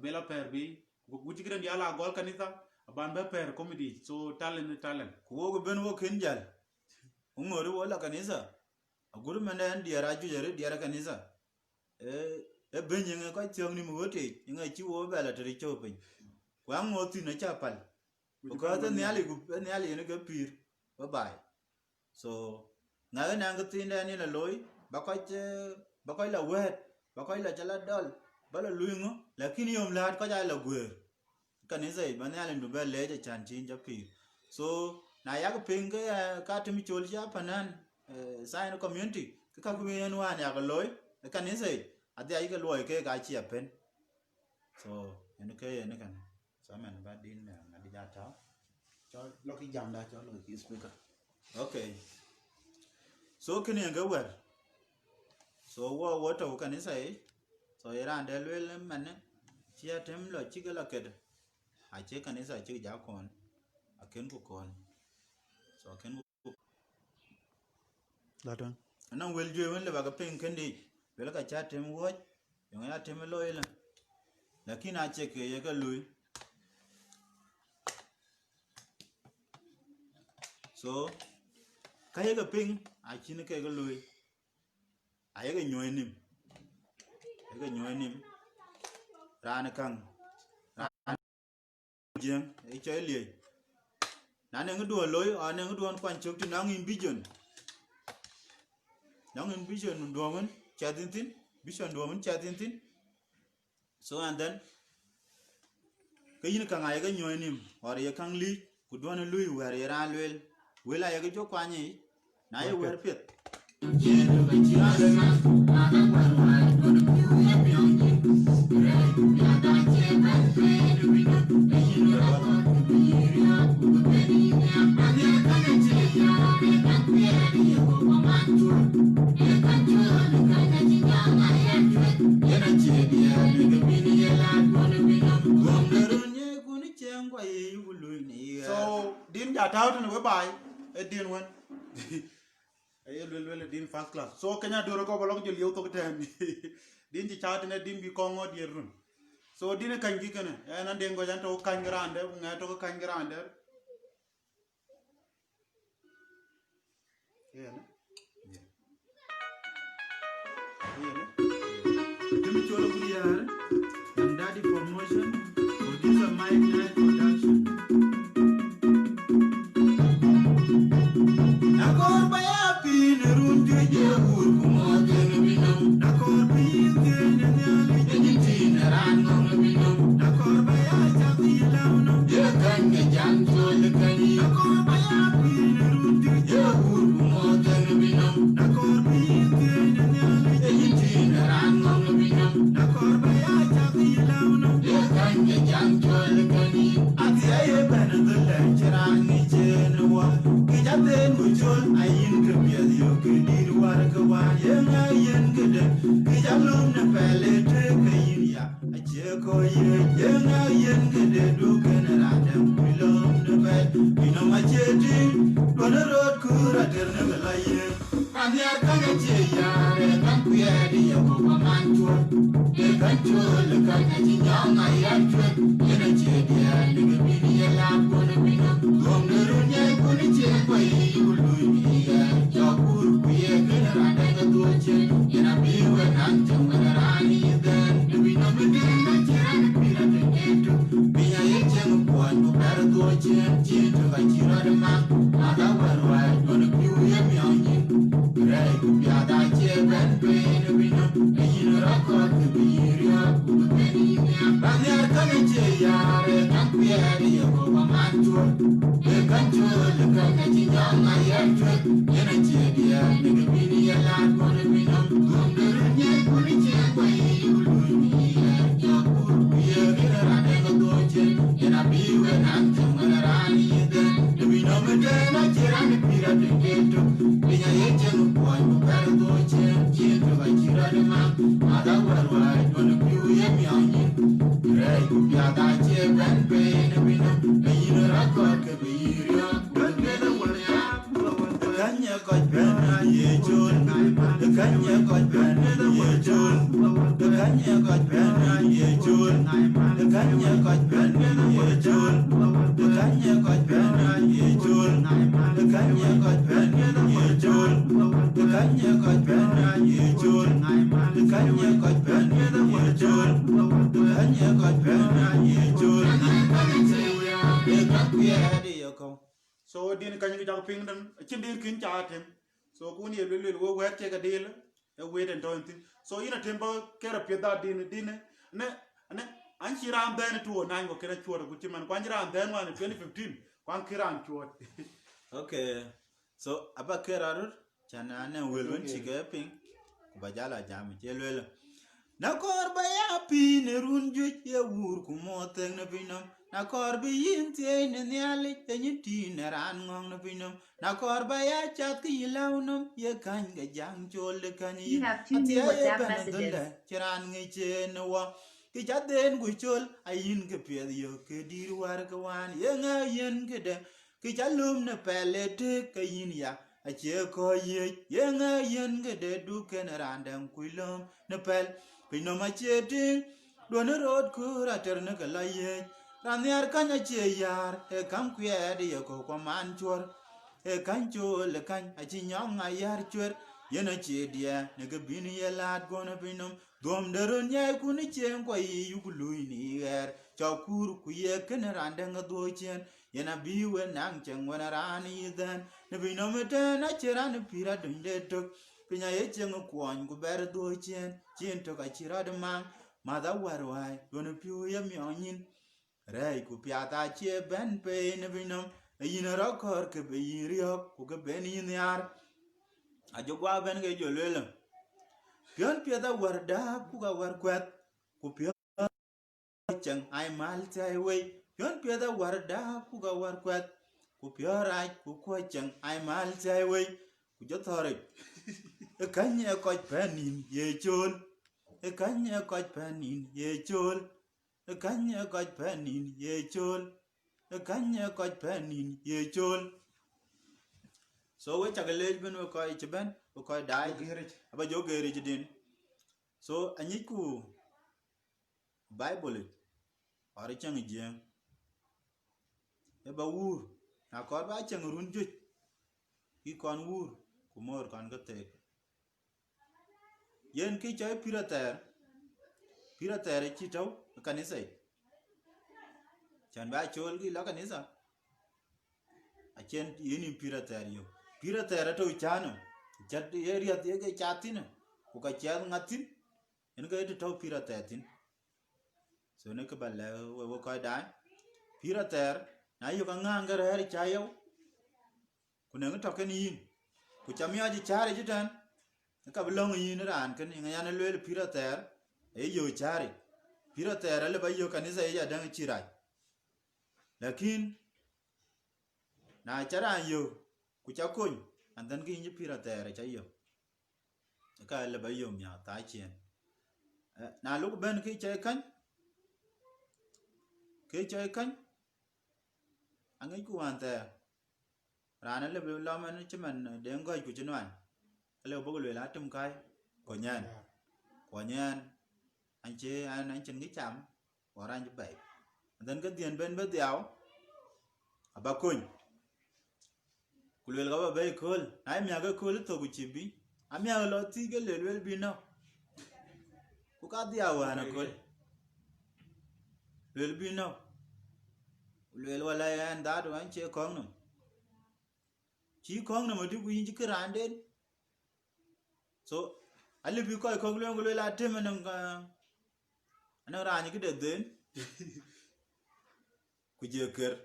bela per bi ku guti gran yala gol kanisa ban be per comedy so talent ku wo ben wo kenjal umori wo la kanisa aguru menen diara ju jere diara kanisa e benye nga ko tiong ni mote nga chi wo bela tri chopin kwa ngoti na chapal ko ta ne ali ku ne ali ne ga pir bye bye so nga na nga tin ni la loy ba ko la wet ba ko la chala dol ba la luingo lakini yom lat ko ja la gwer kanisa ba ne ali ndu ba le ja chan chin ja pir so na ya ko pinga ka timi chol ja panan sign community ka ku yen wan ya ko loy kanisa ade ai ga loy ke ga chi apen so en ke en kan so man ba din na ngadi ja ta cho lo ki jam da cho lo ki speaker okay so kini nga wer so wo to kanisa so iran de lwel man chi atem lo chi ga la ked a che kanisa chi ja kon a ken ku kon so ken ku la don ana wel jwe wen le ba ga pen kendi wel ka cha tem wo yo ya tem lo ile lakini a che ke ye ga lui so ka ye ga ping a chin ke ga lui a ye ga nyoy nim ran kan jeng e choy li na ne ndu loy a ne ndu kwan chok ti nang ambition ndo mun cha tin vision ndo mun cha tin so and then ke yin kan a ye ga nyoy nim or ye kan li ku do na lui wer ye ran lwel wela ye ga jo kwani na ye wer pet so din ja taw tan we bai e din wen ay lwel din first class so kanya doro ko bolok jël yow to tan din ci chaat ne din bi ko ngo di run so din kan gi kana ay nan de ngo jan to kan grande nga to kan grande Atem Chol-Agutyar and Daddy Promotion producer Mike Night Production. Nagor baya pin run je ur kumo ten binam So din kan you jang ping dan chin dir kin cha tem. So kun ye lul wo wet che ga deal e wait and don't think. So ina tempo kera pieda din ne an chiram ben to nine go kera chua go chiman kwan chiram ben one 2015 kwan kiram chua. Okay. So aba kerarur chana ne welwen chike ping kubajala jam chelwel. Na korba ya pi ne runju ye wur kumoteng na pinam. Na korba yin tie ne nyali tenyiti ne ran ngong na pinam. Na korba ya chat ki launum ye kan ga jang chol kanyi. You have 2 new WhatsApp messages. Chiran ngi chen wa. Ki chaten gu chol ayin ke pied yo ke dir war ka wan ye nga yen ke de. Ki chalum ne pele te ka yin ya. A che ko ye nga yen ke de du ken randang kuilum ne pel. Pino ma che ting do ne rod ku ra ter ne ka la ye. Ran yar kan che yar e kam kwe de ye ko man chor. E kan cho le kan a chi nyong a yar chwer. Ye na che dia ne ga bin ye lat go na pinum. Dom de ron ye ku ni chen ko yi yu ku lui ni er. Cho kur ku ye ken randang a do chen. Ye na bi we nang chen we na ran yi den. Ne pino me te na che ran pira dun de tok. Pinya ye cheng kwon ku ber do chen to ka chira de mang ma da war wai don piu ye myonin rai ku pya ta che ben pe ne binom yin ro kor ke be yirio ku ke ben yin yar a jo gwa ben ge jo lele pion pya da war da ku ga war kwat ku pya cheng ai mal tai wei pion pya da war da ku ga war kwat ku pya rai ku ko cheng ai mal tai wei ku jo thore e kanye ko penin ye chol e kanye ko penin ye chol e kanye ko penin ye chol e kanye ko penin ye chol. So we chagale ben we ko ichben we ko dai aba jo geri jidin. So anyiku bible ori chang jeng e ba wur na ko ba chang run ju ki kon wur kumor kon gate yen ki choy pirater chi taw kanisa chan ba chol gi la kanisa a chen yin pirater yo pirater to chano chat area te ge chatin ku ka chat ngatin en ga to pirater tin so ne ka ba le we ko dai pirater na yo ka nganga re cha yo ku ne to ken yin ku cha mi aji chare jitan ka blong yin ran ken nga na le pira ter e yo chare pira ter le ba yo kanisa ya dan chirai lakin na chara yo ku cha kun and then ki ni pira ter cha yo ka le ba yo mi ta chen na lúc bên ki chơi cánh anh ấy cũng hoàn tệ ra nó là lo mà nó chứ mình đến gọi của chân hoàn lâu bố lười lá trong cây của nhan anh chơi anh chân cái chạm của ra như vậy then cái tiền bên bên đéo à bà cùn của lười có bà bay cool ai mẹ cái cool thôi của chị bi anh mẹ lo tí cái lười bi nào của cá đéo à nó cool lười bi nào lười vào lại anh đã rồi anh chơi con nữa chỉ con nào mà đi quỳ chỉ cái rán đến so anh lấy coi con lười là thêm mà nó ra những cái đợt đến của giờ cờ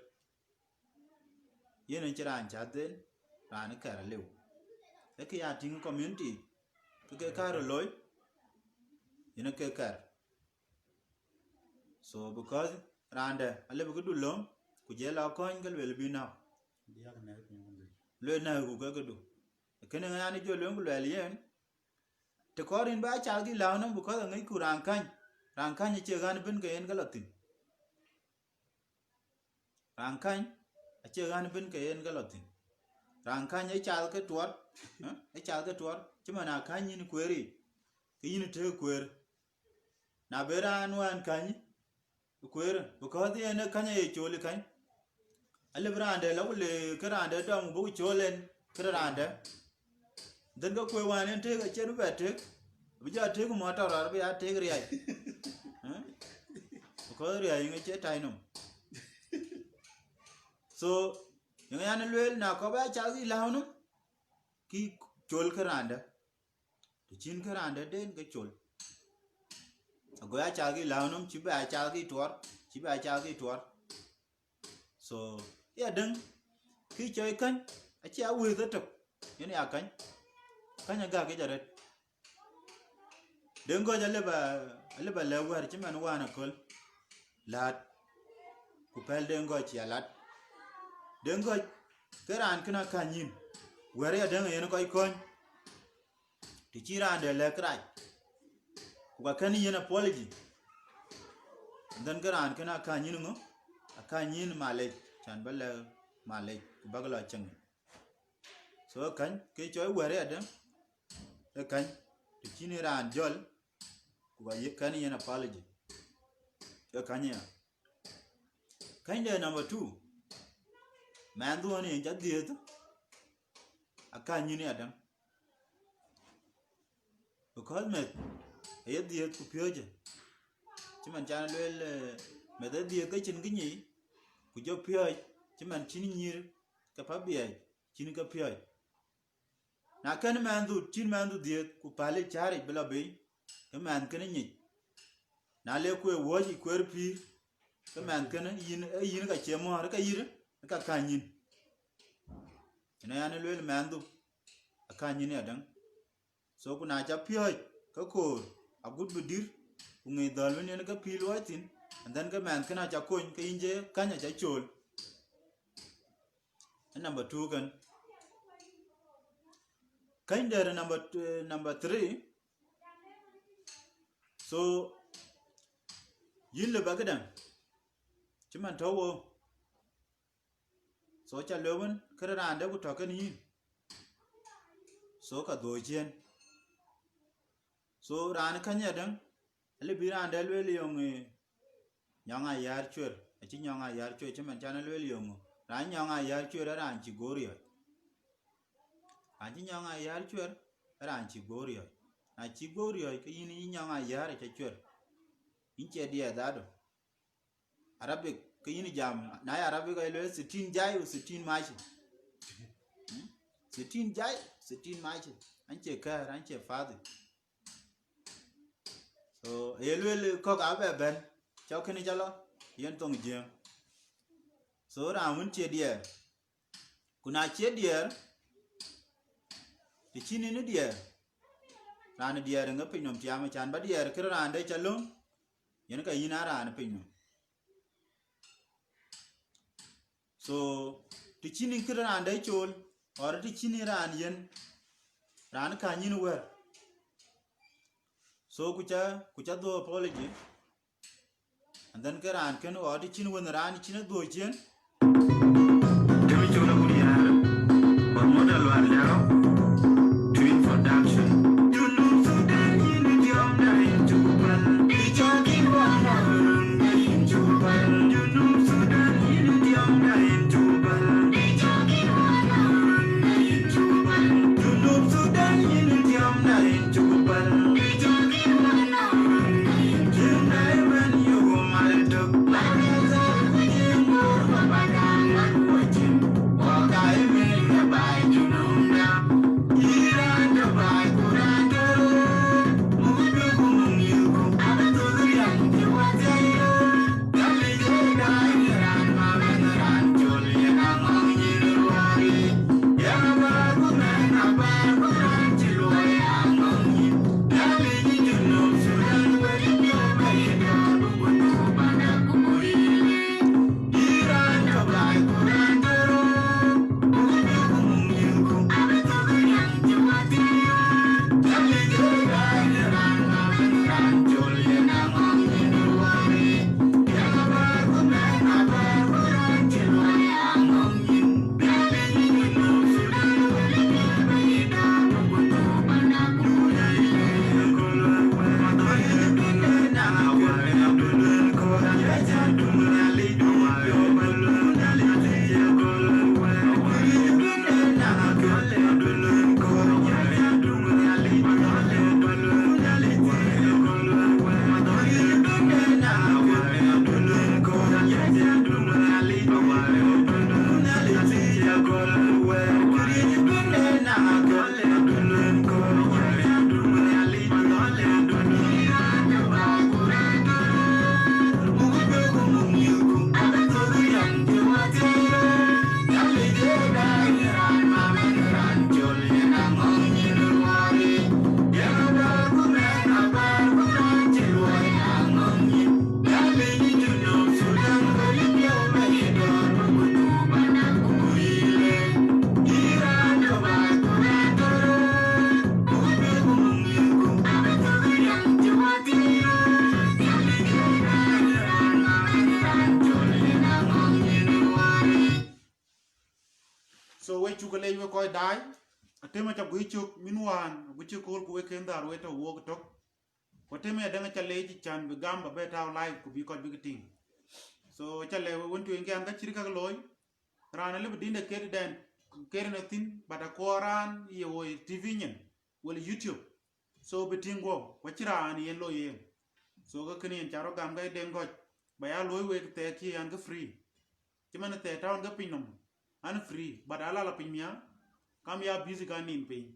yên anh chơi rán chát đến rán nó cả liều cái nhà tiếng community cái cả rồi lối yên cái cả so because rán đây anh lấy cái đồ lông của giờ là con cái lười bị nào lười nào của cái đồ cái này anh chơi lông lười liền thì có đến bãi chào đi lao nó because là ngay của ràng canh như chơi gan bên cái em cái lật tin ràng canh chơi gan bên cái em cái lật tin ràng canh ấy chào cái tuột chứ mà nào canh như query cái như thế query na bera nuan canh query because thì anh canh ấy choli canh alle brande la wule karande dom bu cholen karande den ga ko wan te ga chenu bete bu ja te ko motor ar bi a te gri ai ko ri ai nge che tai no so yang yan lwel na ko ba cha gi law no ki chol karande to chin karande den ga chol go ya cha gi law no chi ba cha gi tor so ya đừng khi chơi canh anh chị ơi rất chụp như này canh nhà gà cái giờ đấy đừng có cho lấy bà leo qua chứ mà nó qua nó col lạt cupel đừng có chỉ lạt đừng có cái ran cái nào cả nhìn qua đây đừng có nó coi con thì chỉ ran để lấy cái qua cái này nó apology dan cái ran cái nào cả nhìn nó cả nhìn mà lấy chan bala malay bagala chang so kan ke choy ware adam e kan to kini ran jol ko ye kan yen apology e kan ya kind number 2 man do ni ja diet akan ni adam because me e diet ku pyoje chiman chan le me de diet cái chin cái gì ku jo pyoi chiman chini nyir ka pabiai chini ka pyoi na kan man du diet ku pale chari bela be ka man kan ni na le ku woji kwer pi ka man kan yin ka chemo har ka yir ka kanyin na yan le man du akanyin adan so ku na ja pyoi ka ko agud budir ku ngi dalu ne ka pi loitin and then cái man cái nào chả coin cái inje cái nhà chả chồn number 2 kan kind there number 3 so yin le bagadan chứ man tawo so cha lewen cái ran da ku to kan yin so ka do chen so ran kan ya dan le bi ran da le yong nyanga yar chwer achi nyanga yar chwer chiman chana lwel yongo ra nyanga yar chwer ran chi gorio achi nyanga yar chwer ran chi gorio na chi gorio ke yin nyanga yar cha chwer inche dia dado arabic ke yin jam na arabic ay lwel 60 jai 60 machi 60 jai 60 machi anche ka anche fadi so yelwel ko ga ben cháu khi này cháu lo yên tông giang So ran won che dier. Kuna che dier. Ti chini ni dier. Ran dier nga pinom tiama chan ba dier kira ran de chalung. Yen ka yina ran pinom. So ti chini kira ran de chol or ti chini ran yen ran ka nyin wer. So kucha do apology. And then ran ken or ti chin wen ran chin do chen. Atem Chol-Agutyar, or model Wodhia Twin production. You know Sudan in the in Juba. They talking about in Juba. You know Sudan in the in Juba. They talking about in Juba. You know Sudan in the in Juba. They talking about in Juba. When you go mad dog, like you more of watching. Walk I mean the bite you know now. Iran the bite Kurando. Move you go. I don't know the young you want to know. Gally go die and Mamma and Jolly and among you worry. Yama man about Kurantilo among you. Gally you know Sudan where you go by your Banakumuri. Iran the bite Kurando. So we chukale we koi die. Atema cha guichuk minuan guichuk kul kuwe kendar we to walk tok. Wateme adanga cha leji chan bigamba beta live ku bi kod bigiting. So chale we went to engage anga chirika loy. Rana libu dinda keri den keri na thin bata koran ye wo TV nyen well YouTube. So bitingo wachira ani yen lo yen. So ga kini en charo gam ga den goj. Baya loy we te ki anga free. Chimana te town ga pinom. An free but ala la pinya kam ya busy ga nin pin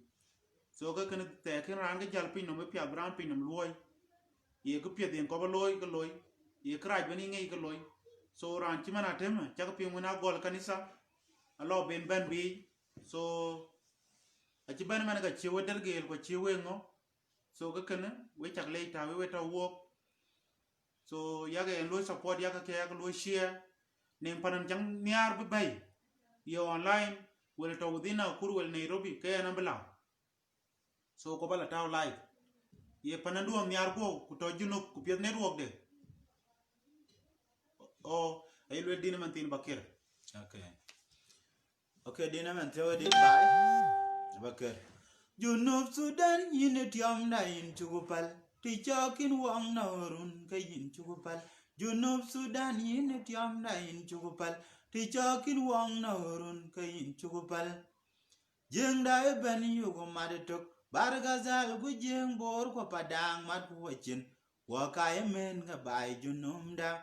so ga kan te kan ran ga jal pin no me pya bran pin no loy ye ko pye den ko ba loy ga loy ye kraj bani ngai ga loy so ran chi mana tem cha ga pin na gol kanisa alo ben ben bi so a chi ban man ga chi wo dergel ko chi we ngo so ga kan we chak le ta we ta wo so ya ga en loy support ya ga ke ya ga loy share nem panan jang niar bi bay yo online wel to within a kur wel Nairobi kaya nambla so ko bala taw live ye panandu am yar ko ku to juno ku pet network de o ay wel dina man tin bakir Okay, dina man tewa di bye. Bakir. Junub Sudan yin tiam na yin chugupal. Ti chokin wang na urun ka yin chugupal. Junub Sudan yin tiam na yin chugupal. Ti chokin wang na urun ka yin chugupal. Jeng da ben yugo madatok. Bargazal gu jeng bor ko padang mat ku wachin. Wakaya men ga bay junum da.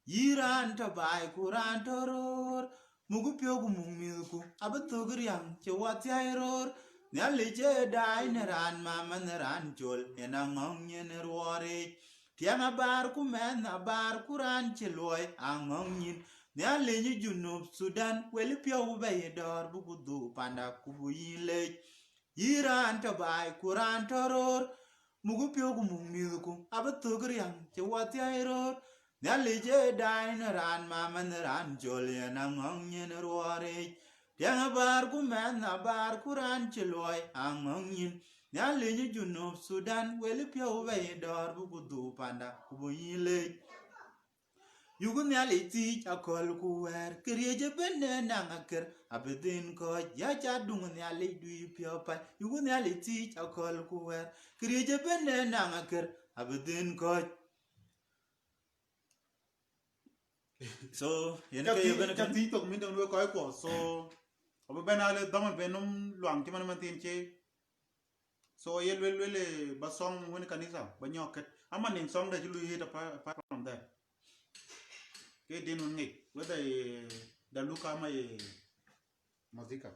Yiran to bay kuran toror. Mugu pyogu mumilku abatugriang chewati error nyali che dai neran mama neran chol enangong yenerwore tiama bar ku men bar kuran cheloy angong yin nya le ni junub Sudan weli pyo be dor bugu du panda kubu yile yiran to bai kuran toror mugu pyo gu mumiku abutugriam che watiairo nya le je dai na ran maman ran jolia na ngonyen ruare tiang bar ku men na bar kuran cheloy angongin nya le ni junub Sudan weli pyo be dor bugu du panda kubu yile Yugun yaliti akol kuwer kriye benne nangaker abedin ko yacha dungun yali dui piopa yugun yaliti akol kuwer kriye benne nangaker abedin ko so yen ke yugun ka ti tok min dong we koy ko so obe benale dama benum luang ti man tin che so yel wel ba song woni kanisa ba nyoket ama ning song da lu hit apart from that ke din ngi whether da luka mai muzika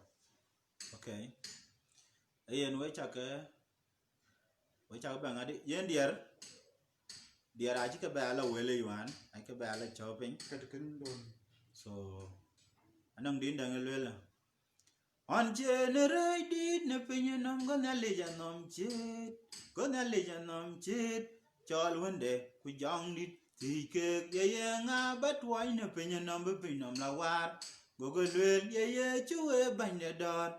okay yen we chake bangadi yen diar aji ke bala wele yuan ai ke bala chopping ka kin don so anang din dang lwela on genere di ne pinye nom gona leja nom chit chol wende ku jong dit tike ye nga batwai ne pinye nom be pinom la war gogo lwel ye chuwe bande dor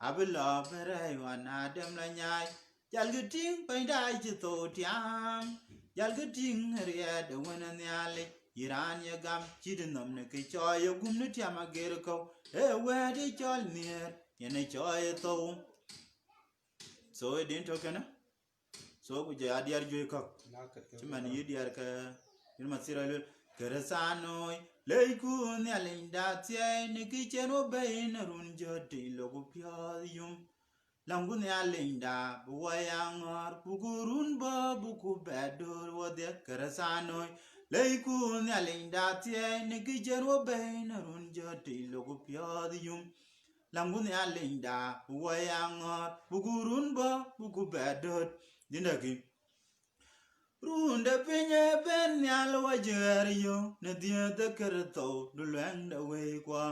abla bere wan adem la nyai jal giting pandai chito tiam jal giting ria de wona nyale Iran ya gam chidinom ne ke choy gum ne tiama gerko we de chol nier yene choy to so din to kana so ku je adiar joy ko chimani yidiar ka yin masira le keresanoi leiku ne alinda tie ne ke cheno bein run jodi logo pya yum langu ne alinda buwayangor bugurun ba buku bedur wode keresanoi Leiku ni alinda tie ni gijerwo bein run jodi logo pyodium langu ni alinda wayangor bugurun ba bugu bedot dindagi runda pinye ben nyal wajer yo na dia de kerto duleng da we kwa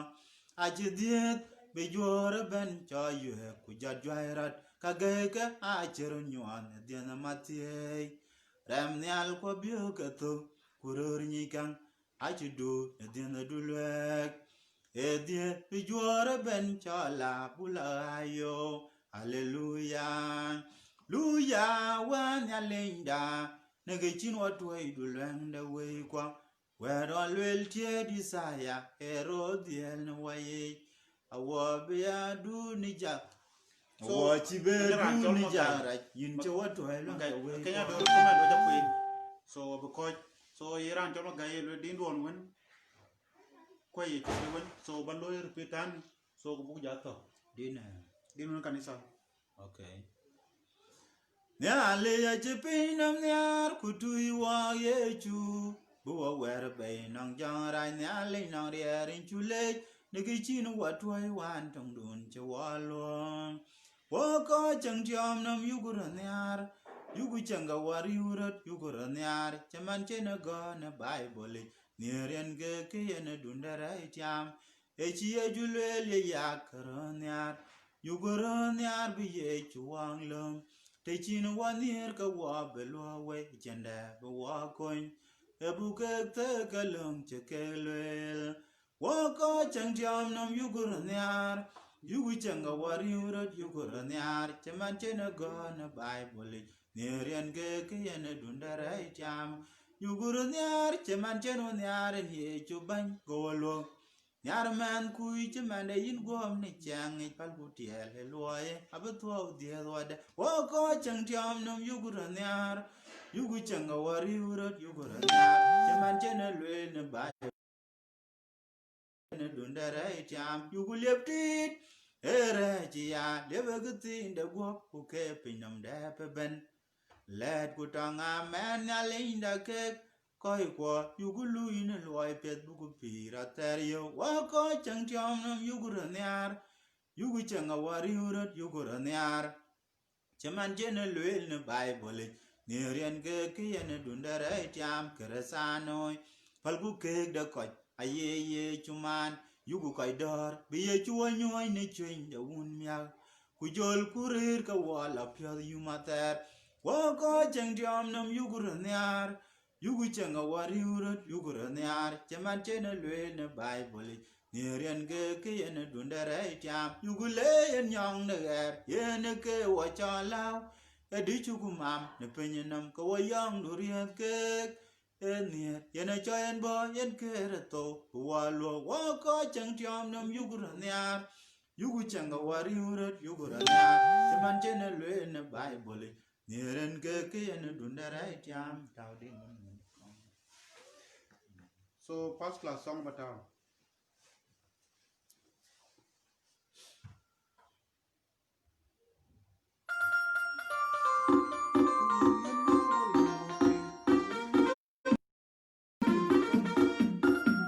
aji diet be jor ben cha yu ku jadjairat kageke ajer nywan dia na matie rem nyal ko bio keto Kurur nyikang achidu edina dulwek edie pijuara ben chala bulayo hallelujah luya wanya linda negechin watway dulweng da way kwa where all will tear desire herodiel waye awabia du nija So, wachibe du nija yinche watway lo kenya do comment do japwe so because so iran chama gaye lo din don wen ko yi ti wen so ban lo repeatan so ko bu jato din kanisa okay Nyale ya chipinam nyar kutui wa yechu buwa wer bay nang jara nyale nang rierin chule negichin watwai wan tong dun chewalong woko chang jam nam yugura nyar yugu changa wari urat yugura nyar chaman chena go na bible nierien ge kiyene dundara itiam echi ye julel ye yakara nyar yugura nyar biye chuwang long Te chin wa nier ka wa belwa we jenda be wa coin e bu ke te ka lum che ke lel wa ko chang jam nam yugur nyar yugu chang ga war yurat yugur nyar che man che na go na bible nierien ge ke yen dundara jam yugur nyar che man che no nyar ye chu ban go lo Nyar man kui che man de yin gom ni chang I pal ku tiel he loye abetwa die wade wo ko chang tiam nom yugura nyar yugu chang wari urot yugura nyar che man che na lwe ne ba ne dundara tiam yugu leptit ere ji ya lebe gti de go ku ke pinam de pe ben let ku tanga man ya linda ke Koi kwa yugulu ina loy pet buku pira terio wako chang tiam nam yugura nyar yugu changa wari urat yugura nyar chaman jena luel na bible nerian ge kiyane dundara tiam keresanoi palgu keg da koch ye chuman yugu kai dor bi ye chuo nyoy ne chwin de un mial ku jol kurir ka wala pyo yu mater wo ko jeng diom nam yugu nyar yugu chang a wari urut yugu nyar cheman chene lwe ne bible Nirian ge ke yen dundere tiam yugule yen nyong ne ger yen ke wo chalau edi chugumam ne penyenam ko wo yang durian ke enir yen cho yen bo yen ke reto wo lo wo ko chang tiam nam yugur nyar yugu chang wari urut yugur nyar cheman chene lwe ne bible Nirian ge ke yen dundere tiam tawdin. So first class song bataw.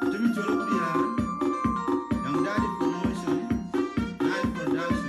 Atem Chol-Agutyar, young daddy promotion, night production.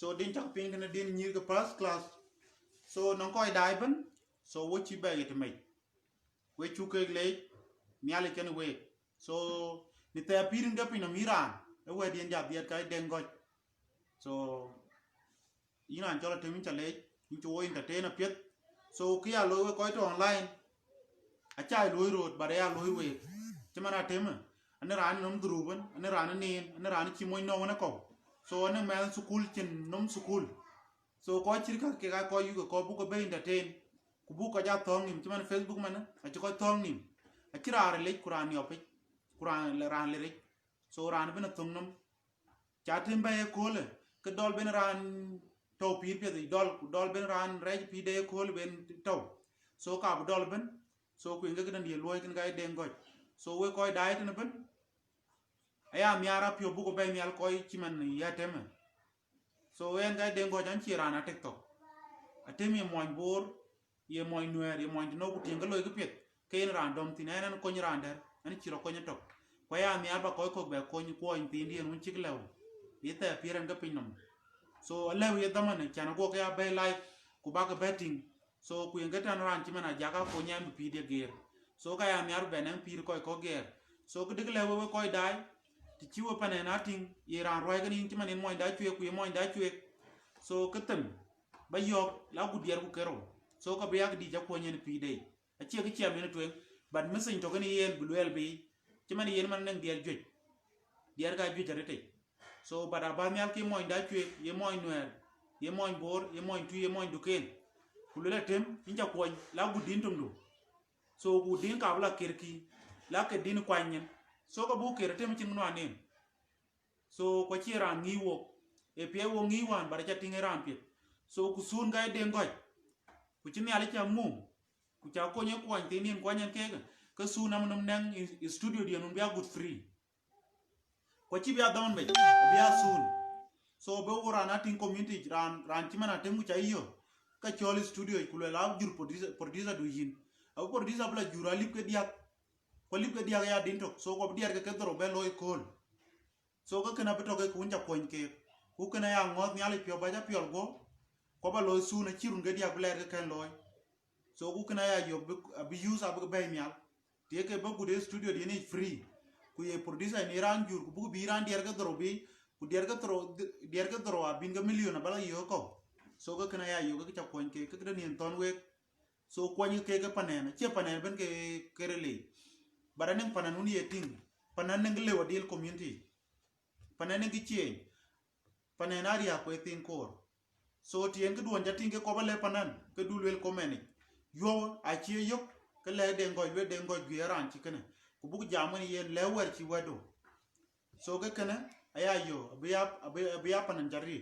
So Dinka ping na din nyir ga first class. So non koy daiben. So what you bag it make. We chuke late. Miali ken we. So ni te pirin ga pin miran. E we din ja biet kai den goch. So ina chola temin chale. Ni cho entertain a piet. So kia lo we koy to online. A chai lo road bare ya lo we. Chimana tema. Ane ran nom druben. Ane ran nin. Ane ran chimoy no wana ko. So ane man school chin nom school. So ko chirka ke ga ko yu ko bu ko be entertain ku bu ko ja tong nim man Facebook man a ko tong nim a kira re le Quran yo pe Quran le ran le so ran ben tong nom cha tim ba e ko le ke dol ben ran to pir pe dol ben ran re pi de ko le ben to so ka bu dol ben so ku nga gan ye loy ken ga de ngoj so we ko dai ten ben aya mi ara pio bu ko be mi al ko chi man ya tema. So when guy den go jan chirana TikTok. Atem ye moin bor, ye moin nuer, ye moin no ku tinga loy ku pet. Kain random tinana ko ni rander, ani chiro ko ni tok. Ko ya mi arba ko be ko ni ko in tindi en chik lew. Yete apiran ga pinom. So lew ye damane chana go ya be live ku ba betting. So ku ngata ran ti mana jaga ko nyam pi de gear. So ka ya mi arba nan pir ko gear. So ku dig lew ko dai ti chiwo pane nating iran roi ganin ti manen moy da chwe ku moy da chwe so katem ba yok la ku dier ku kero so ko biya di ja ko nyen pi de a che ke che men twen bad mesin to gani yen bulwel bi ti man yen man nang dier jwe dier ga jwe jarete so bada ba nyal ki moy da chwe ye moy nuer ye moy bor ye moy tu ye moy duken ku le tem inja ko la ku din tum do so ku din ka bla kirki la ke din kwanyen so ko bu kere tem chin no anen so ko chi ran ngi wo e pie wo ngi wan bar cha tinge ran pie so ku sun ga de ngoj ku chi nyali cha mu ku cha ko nye kwan tinin kwan yan ke ka su nam nam nang studio dia nun bia good free ko chi bia down be bia sun so be wo ran atin community ran chi mana temu cha iyo ka choli studio ku la jur producer du yin au producer bla jura lip ke dia ko lip ke dia ya dinto so ko dia ke dro be loy kol so ka kana beto ke kunja kon ke ku kana ya ngot nyali pio ba ja pio go ko ba loy su na chirun ke dia bla ke kan loy so ku kana ya yo bi use ab be nyal tie ke ba gude studio di ni free ku ye producer ni ran jur ku bu bi ran dia ke dro bi ku dia ke dro abin ga million bala yo ko so ka kana ya yo ka cha kon ke ka ni ton we so kwani ke panen che panen ben ke rele baranen panen uni eting panen ngle wadil community panen ngi che panen area ko eting kor so tien ke duon jating ke ko bale panen ke dulwel komeni yo a che yo ke le de ngoy gweran chi kana ku bu jamani yen le wer chi wado so ke kana aya yo biya panen jari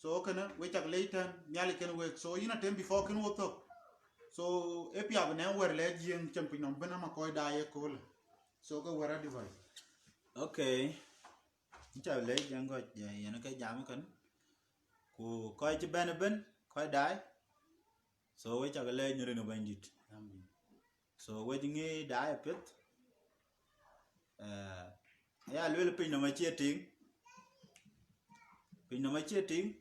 so kana we chak leitan nyali ken we so ina tem before ken woto so epi ab na wer le jing champion on bena ma ko da ye ko so ko wera device Okay, chào lấy chẳng có gì nó cái giảm cái của coi chứ bên coi đái so với chào cái lên như nó bên dit so với những cái đái pet ya lưỡi pin nó mới chia tiếng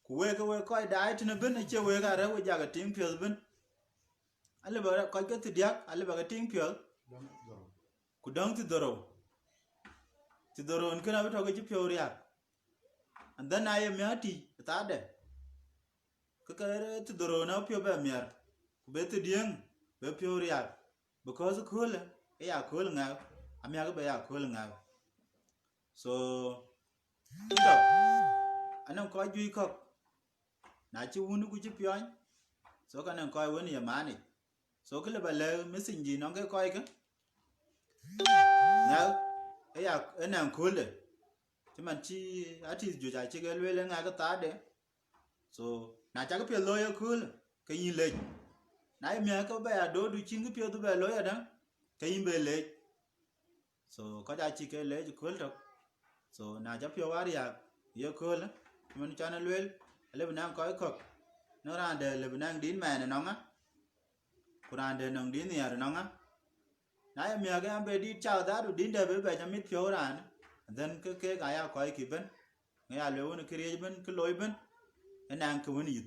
của cái coi đái thì nó bên này chia với cái đó với chào cái tiếng phiền bên anh bảo coi cái từ điác anh bảo cái tiếng phiền của đông từ đầu ti doron kana bito ga jipyo riya and then I am yati tade ka ti dorona pyo ba miar ku beti dieng be pyo riya because cool e ya cool nga amya ga ba ya cool nga so to anan ko ju ko na chi wunu ku jipyo so kana ko woni ya mani so kle ba le messenger no ga ko ka now ya enan kole ti man chi artist ju ja chi ga lwe le nga ga ta de so na cha ga pe lo ya kul ka yin le na mi ka ba ya do du chin ga pe du ba lo ya da ka yin be le so ko ja chi ke le ju kul to so na cha pe wa ya ye kul man cha na lwe le ba ko ko no ran de le ba din ma ne no nga kuran de nong din ya no nga nãy mình cái em về đi chào đã được đến đây với về cho mít phiếu ra then cái ya coi kịp bên nghe à nếu nó kia bên cái lối bên anh đang cầu vấn gì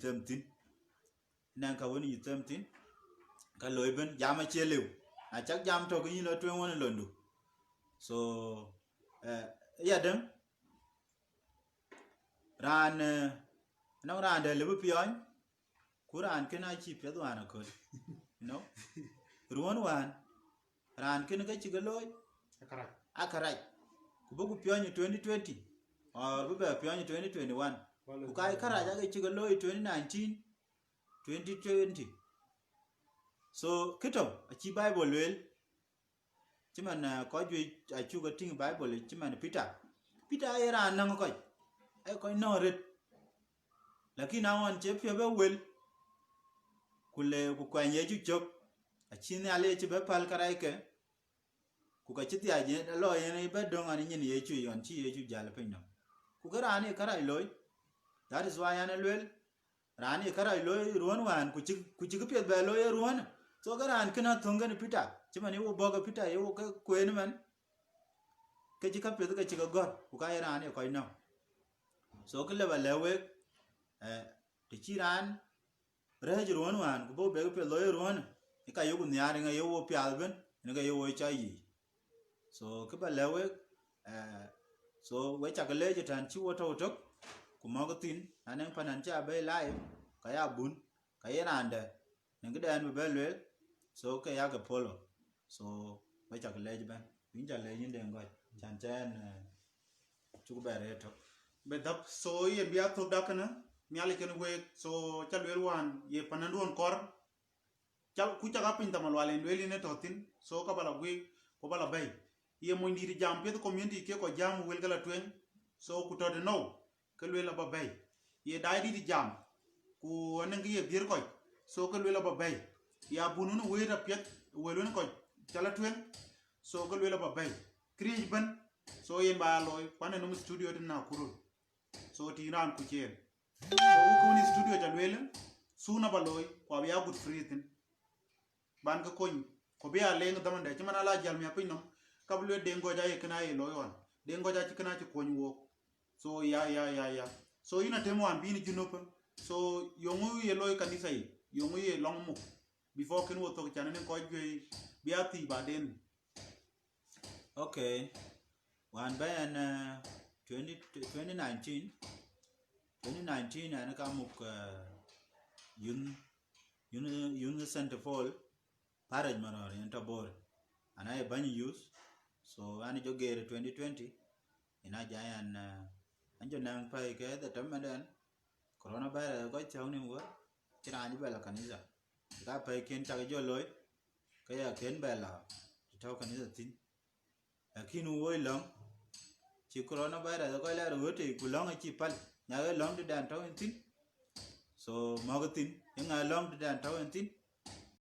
tâm tin cái lối bên giá mà chia liều chắc jam cho cái như là chuyên môn lần đủ so ya đừng ran nó ran để lấy phiếu anh cú ran cái này chỉ phiếu toàn là coi no ruộng hoàn ran ken ga ci galoy akaray ku bugu pionyi 2020 or bu ba pionyi 2021 ku kai kara ja ga ci galoy 2019 2020 so kito a ci bible wel ci man ko ju a ci ga ting bible ci man peter era nan ko ay ko no ret lakini awon ci pio be wel kule ku kwanye ju jok a ci ne ale ci be pal karay ke ku ka chiti aje lo yen be dong ani nyin ye chu yon chi ye chu jal pe no ku ga rani karai loy that is why an lwel rani karai loy ruon wan ku chi pe be loy ruon so ga ran kina thonga ni pita chi mani wo boga pita ye wo ka kwen man ke chi ka pe ga chi ga gor ku ka rani ko no so ke le ba lewe ti chi ran re ji ruon wan ku bo be pe loy ruon ka yo ku nyari nga yo wo pyal ben nga yo wo cha yi so ke ba lewe so we cha le je tan chi wo to tok ku mo ko tin anen panan cha be lai ka ya bun ka ya rande nga dan be le so ke ya ga polo so we cha le je ben bin cha le yin den go chan chen chu ba re to be dap so ye bia to dakana nyali ken we so cha le wan ye panan don kor chal ku cha pin tamal walen weli ne totin so ka bala gui ko bala bay ye mo ndi jam pe community ke ko jam wel gala twen so ku to de no ke le ba bay ye dai di jam ku anen ye bir ko so ke le ba bay ya bununu we ra pet welun ko chala twen so ke le ba bay create ban so ye ba loy kwane no studio de na kurul so ti ran ku chen so ku ni studio ja welen suna ba loy ko ya good free tin ban ka koñ ko be ale ng damande ci mana la jal mi apino kablu de ngoja ye kana ye loy on de ngoja ci kana ci koñ wo so ya so ina temo an bini junupa so yongu ye loy kanisa yi yongu ye long mu before ken wo to chana ne ko jwe biati ba den. Okay, one by 2019 ana kamuk yun center fall paraj manor in tabor ana e bany use so ani jogere 2020 ina jayan anjo nang pai ke da tamadan corona virus ko chawni wo tira ni bela kanisa ga pai ken ta jo loy ka ya ken bela to kanisa tin lakini wo long chi corona virus ko la ro te ku long chi pal nya ga long de dan to tin so magatin nga long de dan to tin